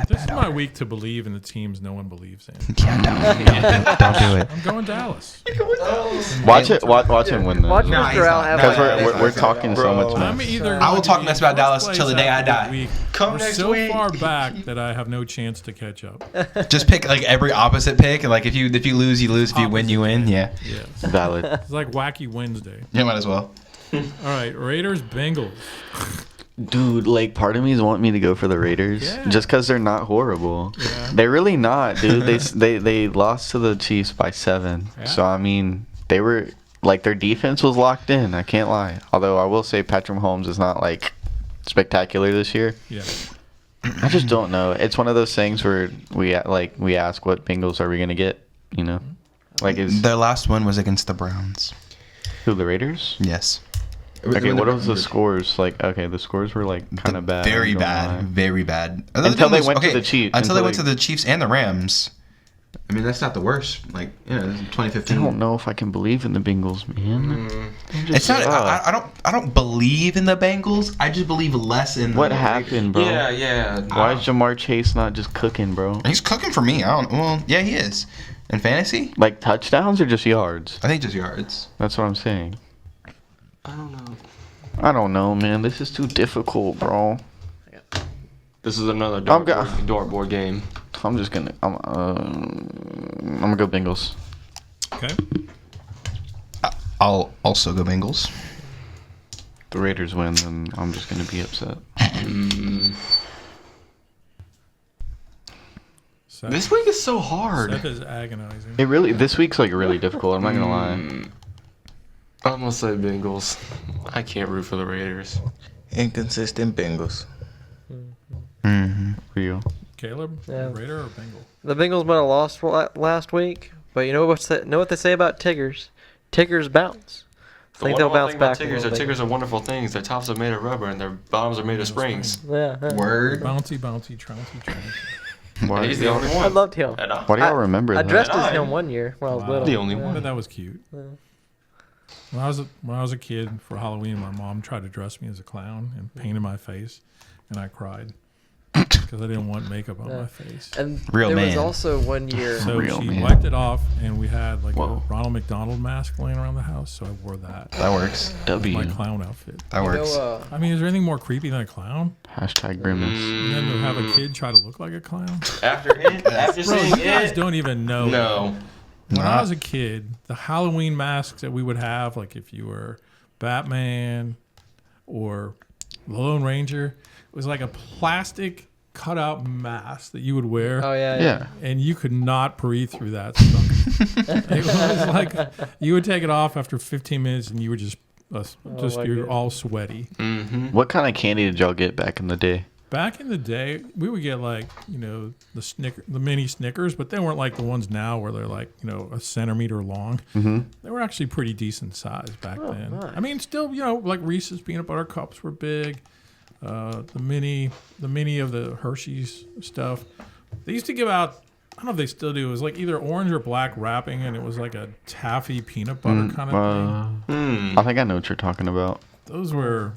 This is my week to believe in the teams no one believes in. Yeah, don't do it. I'm going Dallas. Watch it. Watch him win Watch though. No, Mr. he's Al not. have No, Because a- we're talking so much I'm mess. either I will going talk to be mess about in Dallas first till the place day I after die. the week. Come We're next so week. far back that I have no chance to catch up. Just pick like every opposite pick. Like if you lose, you lose. If you win, you win. Yeah. Yeah. Valid. It's like Wacky Wednesday. You might as well. All right, Raiders, Bengals. Dude, like part of me is wanting me to go for the Raiders Yeah. just because they're not horrible. Yeah. They're really not, dude. They lost to the Chiefs by 7. Yeah. So I mean, they were like their defense was locked in. I can't lie. Although I will say Patrick Mahomes is not like spectacular this year. Yeah. I just don't know. It's one of those things where we ask what Bengals are we gonna get? You know, like is Their last one was against the Browns. who the Raiders? Yes. Okay, what was the scores? Like, okay, the scores were like kind of bad. Very I'm not gonna bad. lie. Very bad. Until they went to the Chiefs. Until they went to the Chiefs and the Rams. I mean, that's not the worst. Like, this is I 2015. don't know if I can believe in the Bengals, man. It's not. I don't believe in the Bengals. I just believe less in. What the happened, bro? Yeah. Why is Jamar Chase not just cooking, bro? He's cooking for me. I don't. Well, yeah, he is. In fantasy, Like touchdowns or just yards? I think just yards. That's what I'm saying. I don't know. I don't know, man. This is too difficult, bro. This is another I'm go- dartboard game. I'm just gonna. I'm gonna go Bengals. Okay. I'll also go Bengals. If the Raiders win, then I'm just gonna be upset. Seth, This week is so hard. Seth is agonizing. It really. This week's like really difficult. I'm not gonna lie. I'm gonna say Bengals. I can't root for the Raiders. Inconsistent Bengals. Mm-hmm. For you. Caleb, Yeah. Raider or Bengal? The Bengals might have lost last week, but you know what they say about Tiggers? Tiggers bounce. I think they'll bounce back. Tigers are Tigers are wonderful things. Their tops are made of rubber and their bottoms are made of springs. Yeah. Word. Bouncy, trouncy. Why, He's the only I one. loved him. why do y'all remember I that? dressed as I- him one year when I was Wow. little. The only I one. bet that was cute. When I was a kid for Halloween, my mom tried to dress me as a clown and painted my face, and I cried because I didn't want makeup on my face. And Real there was man. also one year. So Real she man. wiped it off, and we had like Whoa. a Ronald McDonald mask laying around the house, so I wore that. That works. W. My clown outfit. That works. I mean, is there anything more creepy than a clown? Hashtag grimace. And then to have a kid try to look like a clown? After Bro, seeing you guys it, don't even know. no. When Nah. I was a kid, the Halloween masks that we would have, like if you were Batman or the Lone Ranger, it was like a plastic cutout mask that you would wear. Oh yeah. Yeah. And you could not breathe through that stuff. It was like you would take it off after 15 minutes and you were just my you're goodness. all sweaty. What kind of candy did y'all get back in the day? Back in the day, we would get like, the mini Snickers, but they weren't like the ones now where they're like, a centimeter long. Mm-hmm. They were actually pretty decent size back then. nice. I mean, still, like Reese's peanut butter cups were big. The mini of the Hershey's stuff. They used to give out, I don't know if they still do, it was like either orange or black wrapping, and it was like a taffy peanut butter kind of thing. I think I know what you're talking about. Those were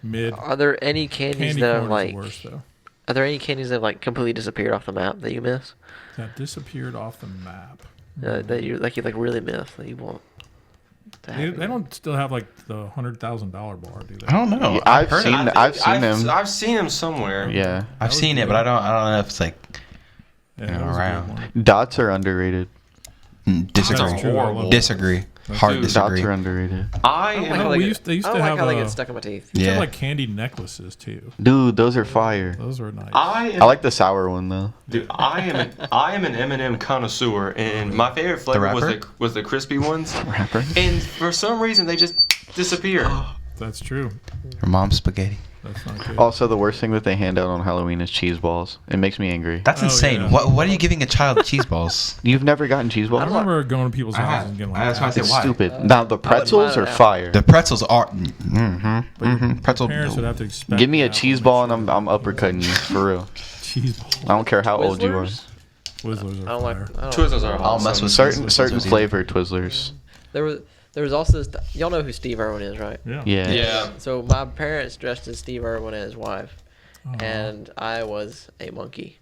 mid. Are there any candies Candy that corn are is like? the worst, though. Are there any candies that have like completely disappeared off the map that you miss? That disappeared off the map. That you really miss that you want? To They have don't still have like the $100,000 bar, do they? I don't know. Yeah, I've heard seen of it. I've seen them. I've seen him somewhere. Yeah. I've seen it, but I don't know if it's like Yeah, that was a good around. one. Dots are underrated. disagree. That's true, I love Disagree. Hard Dude, disagree. Dots are underrated. I I don't am. like how we they used- they used I to don't like have how they a- get stuck in my teeth. They had Yeah. like candy necklaces too. Dude, those are fire. Those were nice. I I like the sour one though. Dude, I am an M&M connoisseur, and my favorite flavor rapper? was the crispy ones. Rapper. And for some reason, they just disappear. That's true. Your mom's spaghetti. That's not good. Also, the worst thing that they hand out on Halloween is cheese balls. It makes me angry. That's Oh, insane. yeah. What are you giving a child cheese balls? You've never gotten cheese balls? I remember going to people's I houses have. and getting That's why I like said It's why? stupid. Now the pretzels mind are that. fire. The pretzels are. Mm-hmm. But your Pretzel. parents would have to expect. Give me a that. cheese ball and I'm uppercutting you for real. Cheese ball. I don't care how old you are. Twizzlers? Twizzlers I are don't like. fire. I don't Twizzlers are I'll mess awesome. with Certain Twizzlers. flavor Twizzlers. There was also this. Y'all know who Steve Irwin is, right? Yeah. Yeah. Yeah. So my parents dressed as Steve Irwin and his wife, Oh. and I was a monkey.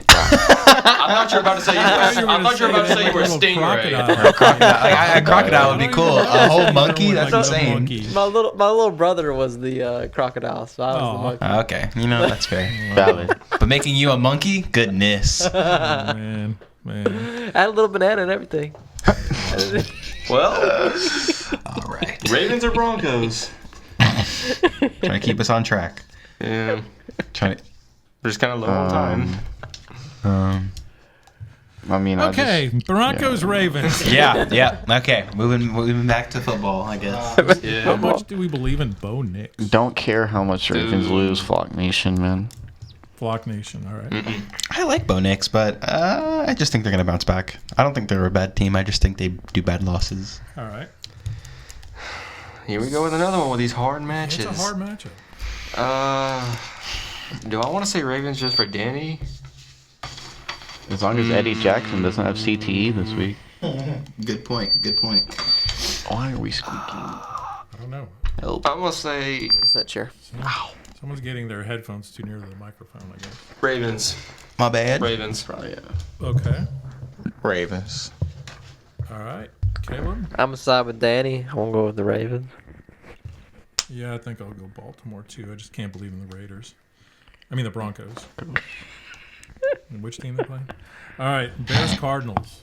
I thought you were about to say you were a stingray. A crocodile would be cool. A whole monkey? That's insane. My little brother was the crocodile, so I was the monkey. Okay, that's fair. Valid. But making you a monkey? Goodness. Man. I had a little banana and everything. Well, All right. Ravens or Broncos? Trying to keep us on track. Yeah. Trying to. We're just kind of low on time. I mean, Okay, Broncos Ravens. Yeah. Okay, moving back to football, I guess. Yeah. How much do we believe in Bo Nix? don't care how much Ravens Dude. lose, Flock Nation, man. Flock Nation. All right. I like Bo Nix, but I just think they're gonna bounce back. I don't think they're a bad team. I just think they do bad losses. All right. Here we go with another one with these hard matches. It's a hard matchup. Do I want to say Ravens just for Danny? As long as Eddie Jackson doesn't have CTE this week. Good point. Why are we squeaking? I don't know. I'm gonna say It's that chair. Someone's getting their headphones too near to the microphone, I guess. Ravens. My bad. Ravens. Probably, yeah. Okay. Ravens. All right. Caleb? I'm gonna side with Danny. I won't go with the Ravens. Yeah, I think I'll go Baltimore too. I just can't believe in the Raiders. I mean the Broncos. And which team they play? All right, Bears Cardinals.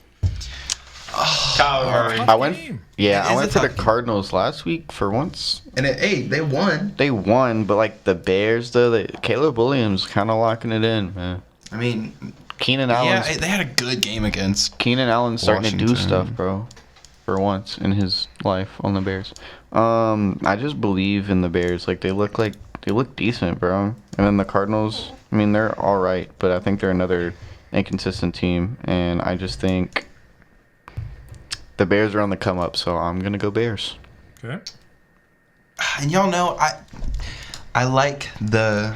Kyler Murray. I went. Game. Yeah, It I is went a for the tough game. Cardinals last week for once. And they won. They won, but like the Bears, though, Caleb Williams kind of locking it in, man. I mean, Keenan Allen's yeah, they had a good game against. starting to do Washington. stuff, bro. For once in his life on the Bears. I just believe in the Bears. Like they look decent, bro. And then the Cardinals, I mean, they're all right, but I think they're another inconsistent team, and I just think the Bears are on the come up, so I'm gonna go Bears. Okay. And y'all know I like the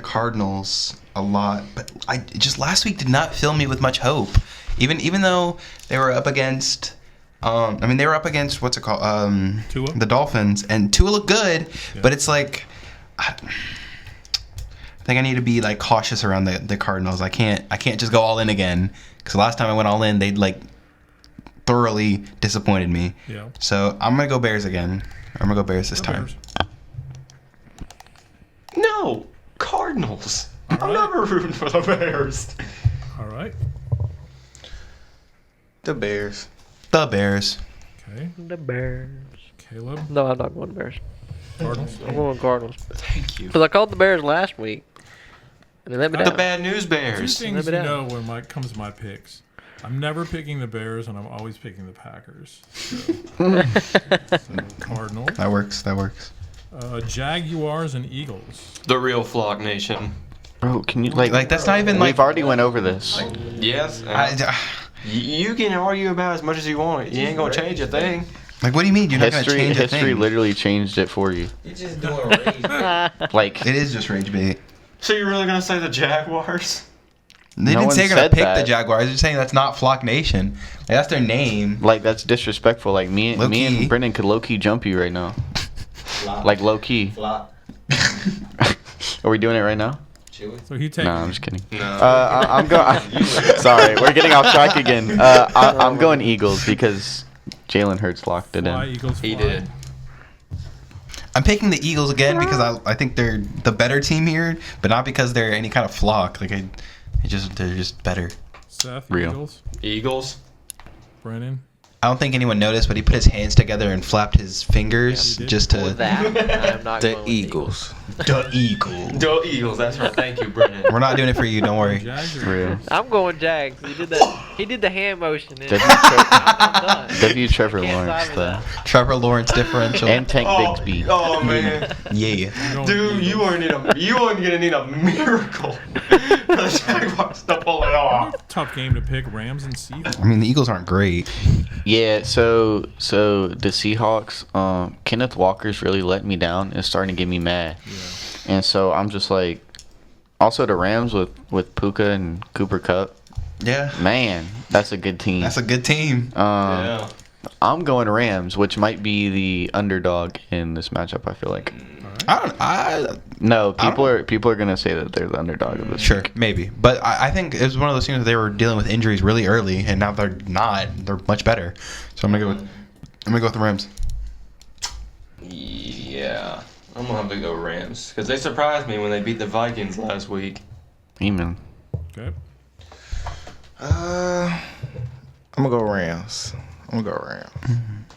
Cardinals a lot, but I just last week did not fill me with much hope. Even though they were up against they were up against what's it called? Tua? The Dolphins, and Tua looked good, Yeah. but it's like I think I need to be like cautious around the Cardinals. I can't just go all in again, because the last time I went all in, they like thoroughly disappointed me. Yeah. So I'm gonna go Bears again. I'm gonna go Bears this Go time. Bears. No, Cardinals. All I'm right. never rooting for the Bears. All right. The Bears. The Bears. Okay. The Bears. Caleb. No, I'm not going to Bears. Cardinals. I'm going Cardinals. Thank you. Because I called the Bears last week. And they let me The down. bad news Two Bears. things Let you me down. know when it comes to my picks. I'm never picking the Bears, and I'm always picking the Packers. So Cardinals. That works. Jaguars and Eagles. The real Flock Nation. Bro, can you Like that's not even We've like. already went over this. Yes. You You can argue about as much as you want. You ain't gonna change a thing. like what do you mean? You're not gonna change a History thing? literally changed it for you. You're just doing rage. Like It is just rage bait. So you're really gonna say the Jaguars? They No didn't one say you're gonna said pick that. the Jaguars. They're saying that's not Flock Nation. Like, that's their name. Like that's disrespectful. Like me Low-key. and Brennan could low key jump you right now. Like low key. Flop. Are we doing it right now? So he takes. No, I'm just kidding. No. I'm going. Sorry, we're getting off track again. I'm going Eagles because Jalen Hurts locked it Fly, in. Eagles. He fly. did. I'm picking the Eagles again because I think they're the better team here, but not because they're any kind of flock. Like they're just better. Seth. Real. Eagles. Eagles. Brennan. I don't think anyone noticed, but he put his hands together and flapped his fingers Yeah, he did. just For to. that, I'm not The going with Eagles. The Eagles. The Eagles. That's right. Thank you, Brennan. We're not doing it for you. Don't worry. Jags or Real. I'm going Jags. He did the hand motion. And W. I'm done. W. Trevor Can't Lawrence, stop though. it Trevor Lawrence differential. And Tank Bigsby. Oh man, Yeah. I'm going dude, Eagles. you are gonna need a miracle for the Jaguars to pull it off. Tough game to pick. Rams and Seahawks. I mean, the Eagles aren't great. Yeah, so the Seahawks, Kenneth Walker's really letting me down. It's starting to get me mad. Yeah. And so I'm just like, also the Rams with Puka and Cooper Kupp. Yeah. Man, that's a good team. That's a good team. Yeah. I'm going Rams, which might be the underdog in this matchup. I feel like. No, people are gonna say that they're the underdog of this. Sure, week. maybe. But I think it was one of those things that they were dealing with injuries really early, and now they're not. They're much better. So I'm gonna go with the Rams. Yeah. I'm gonna have to go Rams because they surprised me when they beat the Vikings last week. Amen. Okay. I'm gonna go Rams. Caleb.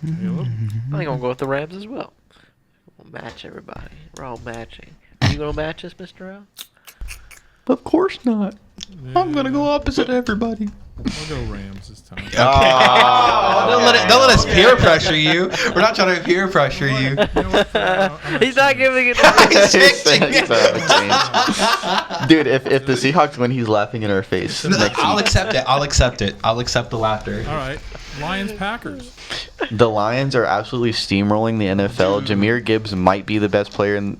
I think I'm gonna go with the Rams as well. We'll match everybody. We're all matching. Are you gonna match us, Mr. Al? Of course not. I'm gonna go opposite everybody. I'll go Rams this time. Okay. Don't let us peer pressure you. We're not trying to peer pressure you. You know what, I'm He's not giving it. Dude, if the Seahawks win, he's laughing in our face. next I'll week. accept it. I'll accept it. I'll accept the laughter. All right. Lions Packers. The Lions are absolutely steamrolling the NFL. Jameer Gibbs might be the best player in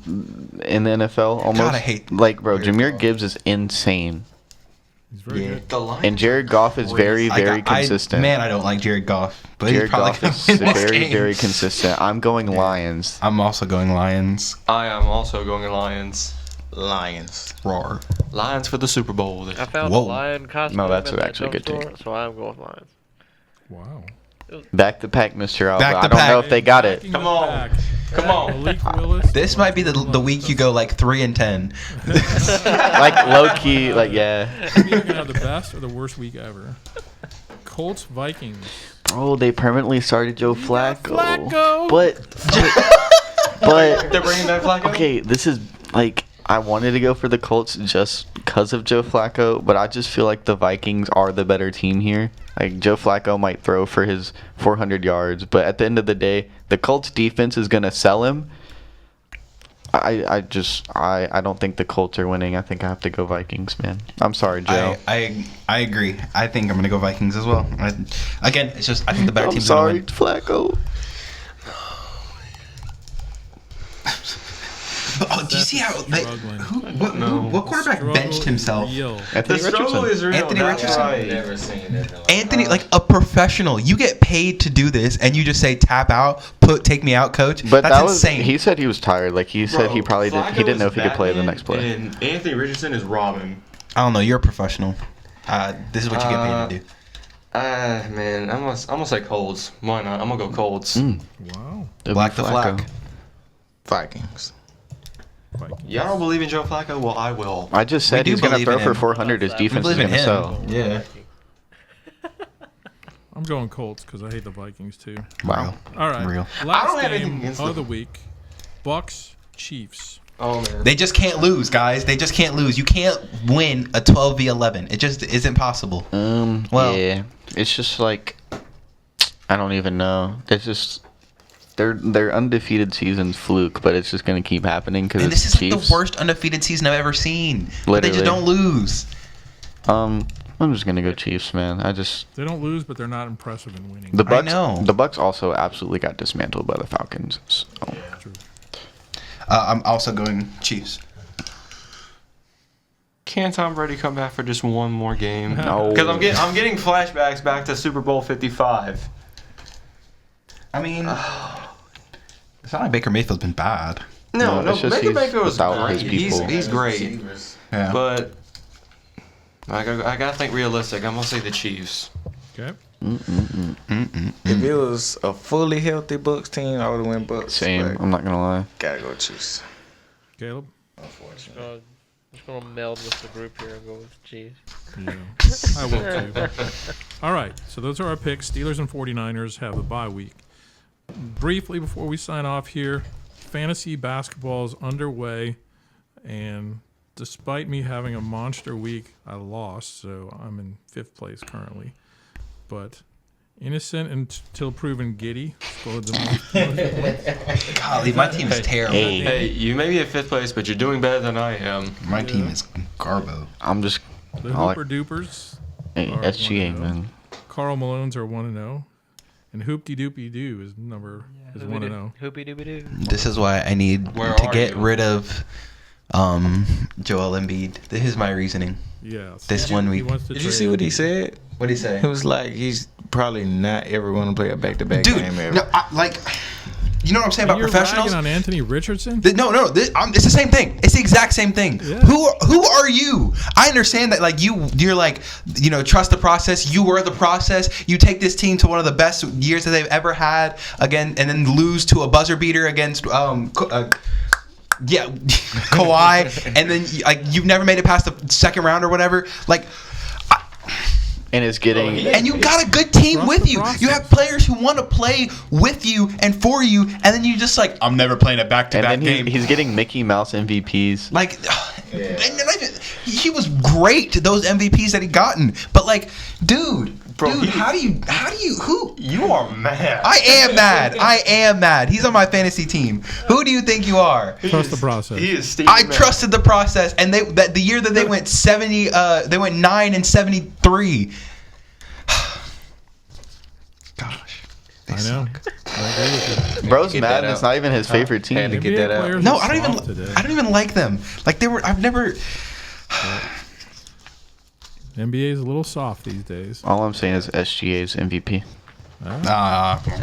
the NFL. Almost. God, I hate like, bro, Jameer Jameer Gibbs is insane, He's very Yeah. good. The Lions. and Jared Goff is very, very consistent. Man, I don't like Jared Goff, but Jared he's probably Goff gonna is win this very, game. very consistent. I'm going Lions. I'm also going Lions. I am also going Lions. Lions. Roar. Lions for the Super Bowl. I found Whoa. a lion costume. No, that's at that actually a good junk take. store, so I'm going with Lions. Wow. Back to pack, Mr. Alba. Back to I don't know pack. if they got it. Backing Come the on. pack. Come on. Malik Willis. This might be the week you go like 3-10. Like low key, like yeah. Maybe you're gonna have the best or the worst week ever. Colts Vikings. Bro, they permanently started Joe Flacco. Flacco. But They're bringing back Flacco. okay, this is like I wanted to go for the Colts just because of Joe Flacco, but I just feel like the Vikings are the better team here. Like Joe Flacco might throw for his 400 yards, but at the end of the day, the Colts defense is gonna sell him. I don't think the Colts are winning. I think I have to go Vikings, man. I'm sorry, Joe. I agree. I think I'm gonna go Vikings as well. Again, it's just I think the better I'm team's sorry, gonna Flacco. win. Oh, do you see how Struggling. what quarterback benched himself? Real. Anthony The struggle Richardson. is real. Anthony That's Richardson? right. Never seen it. Anthony, like a professional, you get paid to do this, and you just say tap out, take me out, coach. But that's that was insane. he said he was tired. Like he said he probably Flacco he didn't know is if he could play the Batman, next play. And Anthony Richardson is Robin. I don't know. You're a professional. This is what you get paid to do. Man, I'm gonna say Colts. Why not? I'm gonna go Colts. Wow. Black the Flacco. flag. Vikings. Vikings. Y'all don't believe in Joe Flacco? Well, I will. I just said do he's gonna believe throw in for him. 400. His We defense is believe in gonna him. sell. Yeah. I'm going Colts because I hate the Vikings too. Wow. All right. Real. Last I don't have anything game against of the them. week. Bucks Chiefs. Oh man. They just can't lose, guys. They just can't lose. You can't win a 12v11. It just isn't possible. Well- Yeah. It's just like I don't even know. It's just their undefeated season's fluke, but it's just gonna keep happening because And it's this is Chiefs. like the worst undefeated season I've ever seen. But they just Literally. don't lose. I'm just gonna go Chiefs, man. They don't lose, but they're not impressive in winning. The Bucks. know. The Bucks also absolutely got dismantled by the Falcons. So. True. I'm also going Chiefs. Can't Tom Brady come back for just one more game? No. Because I'm getting flashbacks back to Super Bowl 55. I mean, it's not like Baker Mayfield's been bad. No, it's just Baker he's Mayfield was without his great. people. He's great, Yeah. but I gotta think realistic. I'm gonna say the Chiefs. Okay. If it was a fully healthy Bucks team, I would have went Bucks. Same. but I'm not gonna lie. Gotta go Chiefs. Caleb. I'm just gonna meld with the group here and go with Chiefs. Yeah. I will too. All right. So those are our picks. Steelers and 49ers have a bye week. Briefly before we sign off here, fantasy basketball is underway, and despite me having a monster week, I lost, so I'm in 5th place currently. But innocent until proven giddy scored the most. Golly, my team is terrible. Hey, you may be at 5th place, but you're doing better than I am. My team is garbo. I'm just The Hooper Dupers are SGA 1-0. man. Carl Malone's are 1-0, and Hoopty Doopy Doo is 1-0. Hoopy dooby doo. This is why I need Where to are get you? rid of Joel Embiid. This is my reasoning. Yeah. This one he week. wants to Did you trade see what he him. said? What did he say? It was like he's probably not ever going to play a back-to-back Dude, game ever. no, you know what I'm saying And about you're professionals? ragging on Anthony Richardson? No, it's the same thing. It's the exact same thing. Yeah. Who are you? I understand that, like, you're like, trust the process. You were the process. You take this team to one of the best years that they've ever had again, and then lose to a buzzer beater against Kawhi, and then you've never made it past the second round or whatever. Like, And it's getting and you got a good team Trust with the you. process. You have players who want to play with you and for you, and then you just like, I'm never playing a and back-to-back then game. he's getting Mickey Mouse MVPs. Like, and not even, he was great, those MVPs that he gotten. But like, dude, how do you, who? You are mad. I am mad. He's on my fantasy team. Who do you think you are? Trust the process. He is Steve. I trusted the process, and the year that they went 70, they went 9-73. Gosh, they I know. suck. I agree with you. Bro's Get mad that and it's out. not even his favorite team. Had to get that out. players No, are I soft don't today. even like them. Like they were. I've never. NBA is a little soft these days. All I'm saying is SGA's MVP. That's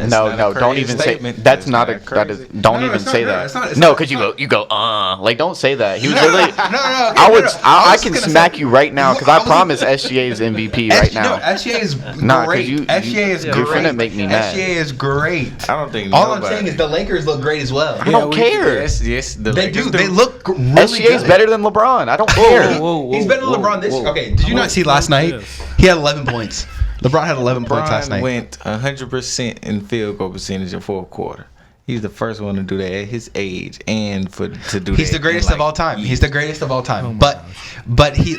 No, not a don't crazy even say statement. that's That's not not a that is crazy. don't No, even it's not say real. that. It's not- it's No, not- because it's you go like don't say that. He was No, literally. okay, I no, would no. I was can just gonna smack say- you right now because I I was- promise SGA's MVP right No, now. SGA is Nah, 'cause great. you- SGA is you're great. finna make me mad. SGA is great. I don't think All I'm nobody. saying is the Lakers look great as well. I don't care. Yes, the They Lakers do. They look really SGA's good. better than LeBron. I don't care. He's better than LeBron this year. Okay, did you not see last night? Yes. He had 11 points. LeBron had 11 points last LeBron night. went 100% in field goal percentage in 4th quarter. He's the first one to do that at his age, and to do that. He's the greatest in, of all time. He's the greatest of all time. Oh my but he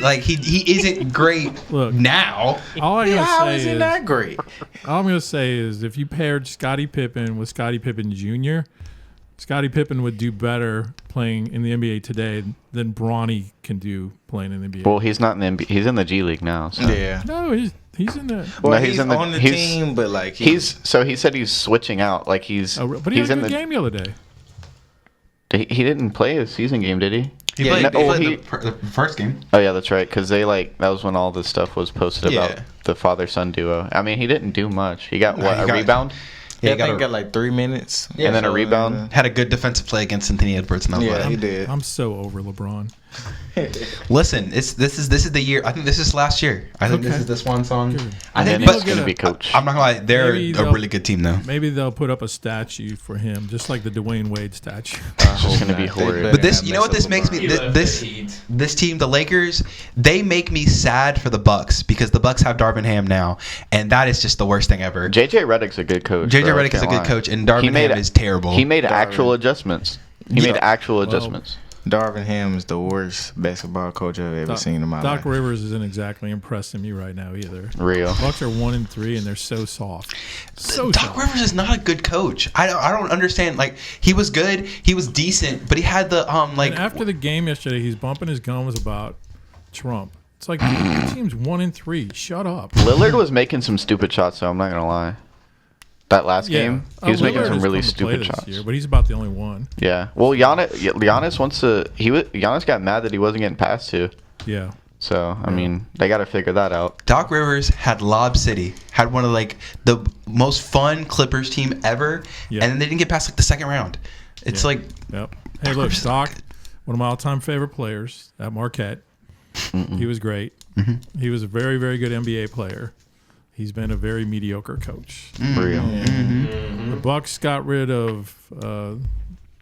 isn't great Look. now. All I How gotta is say he is, not great? all I'm gonna say is, if you paired Scottie Pippen with Scottie Pippen Jr., Scottie Pippen would do better playing in the NBA today than Bronny can do playing in the NBA. Well, he's not in the NBA. He's in the G League now. So. Yeah. No, he's in the. Well, No, he's in the- on the he's- team, but like He's so he said he's switching out. Like he's But he he's had in a good the game the other day. he didn't play a season game, did he? He Yeah, played, he- the first game. Oh yeah, that's right. Because that was when all this stuff was posted about Yeah. the father-son duo. I mean, he didn't do much. He got No, what he a got- rebound Yeah, I think he got like 3 minutes. and then a rebound. Had a good defensive play against Anthony Edwards. And that was Yeah, about it. he did. I'm so over LeBron. Listen, this is the year. I think this is last year. I think this Okay. is the swan song. Good. I And think, then maybe he's they'll going to get be a- coach. I'm not gonna lie. They're Maybe a they'll- really good team though. Maybe they'll put up a statue for him, just like the Dwayne Wade statue. It's just going to be They horrid. better But this, not you know what mess this up makes LeBron. me? This team, the Lakers, they make me sad for the Bucks because the Bucks have Darvin Ham now, and that is just the worst thing ever. JJ Redick's a good coach. JJ bro, I Redick is a can't good lie. coach, and Darvin Ham is terrible. He made actual adjustments. He made actual Well, adjustments. Darvin Ham is the worst basketball coach I've ever seen in my Doc life. Rivers isn't exactly impressing me right now either. Real. Bucks are 1-3 and they're so soft. So Doc soft. Rivers is not a good coach. I don't understand. Like he was good, he was decent, but he had the like. And after the game yesterday, he's bumping his gums about Trump. It's like, dude, your team's 1-3. Shut up. Lillard was making some stupid shots, so I'm not gonna lie. That last game, he was making Lillard some has really come to play stupid this shots. year, but he's about the only one. Yeah. Well, Giannis wants to. Giannis got mad that he wasn't getting passed to. Yeah. So I mean, they got to figure that out. Doc Rivers had Lob City, had one of like the most fun Clippers team ever, Yeah. and then they didn't get past like the second round. It's Yeah. like Yep. Hey, look, Doc, one of my all-time favorite players at Marquette. He was great. He was a very, very good NBA player. He's been a very mediocre coach. Real. The Bucks got rid of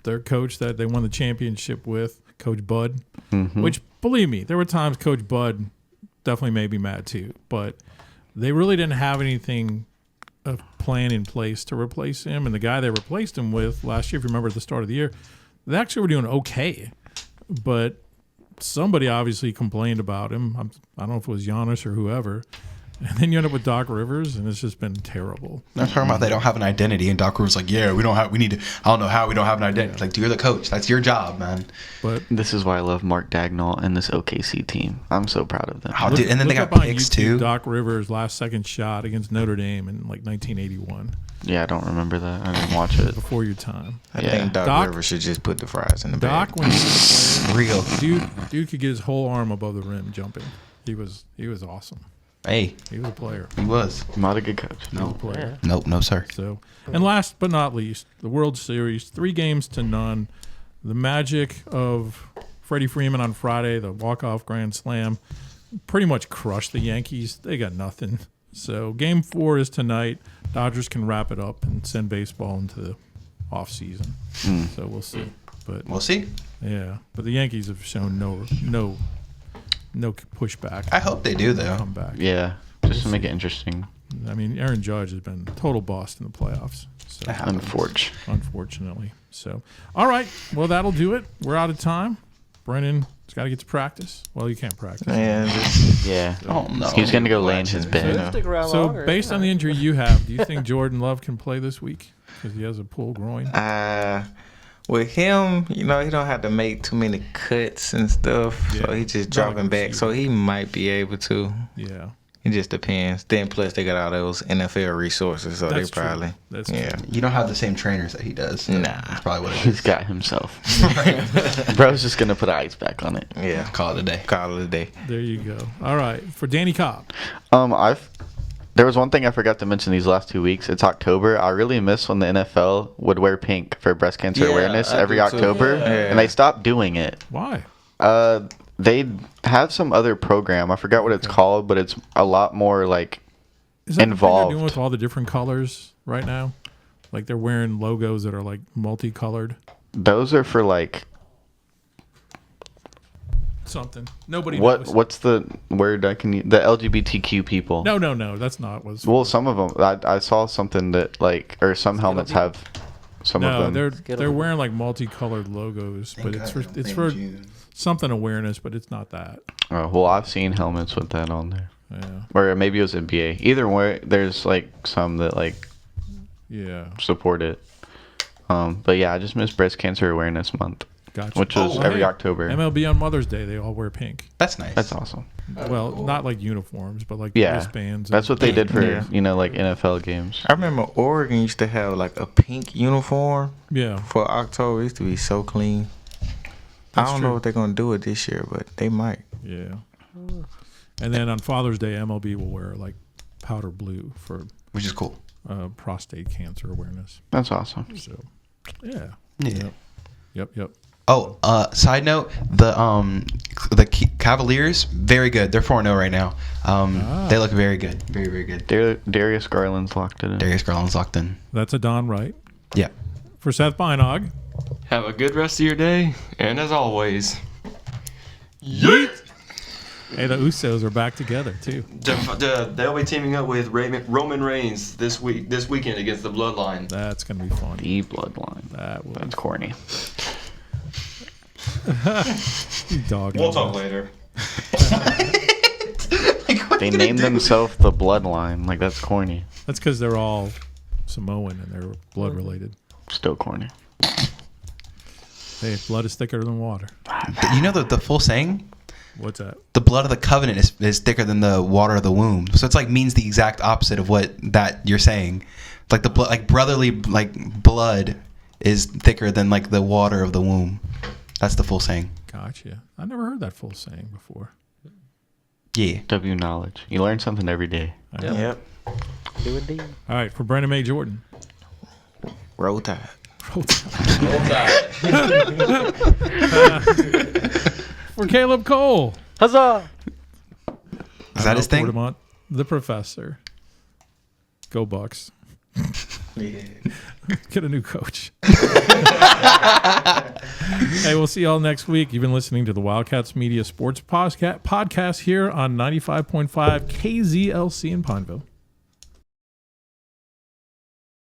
their coach that they won the championship with, Coach Bud. Which, believe me, there were times Coach Bud definitely made me mad too. But they really didn't have anything, a plan in place to replace him. And the guy they replaced him with last year, if you remember at the start of the year, they actually were doing okay, but somebody obviously complained about him. I don't know if it was Giannis or whoever. And then you end up with Doc Rivers, and it's just been terrible. They're talking about they don't have an identity, and Doc Rivers like, yeah, we need to. I don't know how we don't have an identity. Like, you're the coach. That's your job, man. But This is why I love Mark Dagnall and this OKC team. I'm so proud of them. Oh, dude, and then they look got up on picks YouTube, too. Doc Rivers' last second shot against Notre Dame in like 1981, Yeah, I don't remember that. I didn't watch it. before your time. I Yeah. think Doc- Rivers should just put the fries in the Doc, bag. when he was a player, Real. dude could get his whole arm above the rim jumping. He was awesome. Hey, He was a player. he was. Not a good coach. He was a No. player. Nope, no, sir. So, and last but not least, the World Series, 3-0. The magic of Freddie Freeman on Friday, the walk-off grand slam, pretty much crushed the Yankees. They got nothing. So Game 4 is tonight. Dodgers can wrap it up and send baseball into the off season. So we'll see. But We'll see. yeah, but the Yankees have shown no pushback. I hope they do, though. Come back. Yeah, just to make it interesting. I mean, Aaron Judge has been total boss in the playoffs. So. Unfortunately. So, all right. Well, that'll do it. We're out of time. Brennan's got to get to practice. Well, you can't practice. Man, just, Yeah. Oh, no. He's going to go lay in his So bed. stick around So, longer. based on the injury you have, do you think Jordan Love can play this week? Because he has a pulled groin. with him, you know, he don't have to make too many cuts and stuff. Yeah. So he just Not dropping like a back. So he might be able to. Yeah. It just depends. Then plus they got all those NFL resources, so That's they probably true. That's yeah. true. You don't have the same trainers that he does. So Nah. That's probably what it He's is. got himself. Bro's just going to put ice back on it. Yeah. Call it a day. Call it a day. There you go. All right. For Danny Cobb. There was one thing I forgot to mention these last 2 weeks. It's October. I really miss when the NFL would wear pink for breast cancer Yeah, awareness I every do too. October, Yeah. and they stopped doing it. Why? They have some other program. I forgot what it's called, but it's a lot more like Is that the thing involved. they're doing with all the different colors right now? Like they're wearing logos that are like multicolored. Those are for like Something. Nobody knows. what's the word I can use? The LGBTQ people. No. That's not what's. Well, some of them. I saw something that like, or some helmets have some no, of them. they're wearing like multicolored logos, but it's for something awareness, but it's not that. Oh, well, I've seen helmets with that on there. Yeah. Or maybe it was NBA. Either way, there's like some that like Yeah. support it. But yeah, I just missed Breast Cancer Awareness Month, Gotcha. which was every hey, October. MLB on Mother's Day, they all wear pink. That's nice. That's awesome. Well, not like uniforms, but like Yeah, wristbands. that's what they did for Yeah. like NFL games. I remember Oregon used to have like a pink uniform Yeah. for October. It used to be so clean. That's I don't true. know what they're gonna do it this year, but they might. Yeah. And then on Father's Day, MLB will wear like powder blue for Which is cool. prostate cancer awareness. That's awesome. So, yeah. Yeah. Yep. Oh, side note, the Cavaliers, very good. They're 4-0 right now. They look very good. Very, very good. Darius Garland's locked it in. Darius Garland's locked in. That's Adán, right? Yeah. For Seth Bynog. Have a good rest of your day, and as always, Yeet! Hey, the Usos are back together, too. they'll be teaming up with Roman Reigns this weekend against the Bloodline. That's going to be fun. The Bloodline. That will That's corny. be dog. We'll talk later. They named themselves the Bloodline. Like, that's corny. That's because they're all Samoan and they're blood related. Still corny. Hey, blood is thicker than water. You know the full saying? What's that? The blood of the covenant is thicker than the water of the womb. So it's like means the exact opposite of what that you're saying. It's like the blood, like brotherly, like blood is thicker than like the water of the womb. That's the full saying. Gotcha. I never heard that full saying before. Yeah. W knowledge. You learn something every day. Yep. Do indeed. All right, for Brennan Maye-Jordan. Roll Tide. For Caleb Cole. Huzzah! Is that his thing? Portamont, the professor. Go Bucks. Get a new coach. Hey, we'll see y'all next week. You've been listening to the Wildcats Media Sports Podcast here on 95.5 KZLC in Pineville.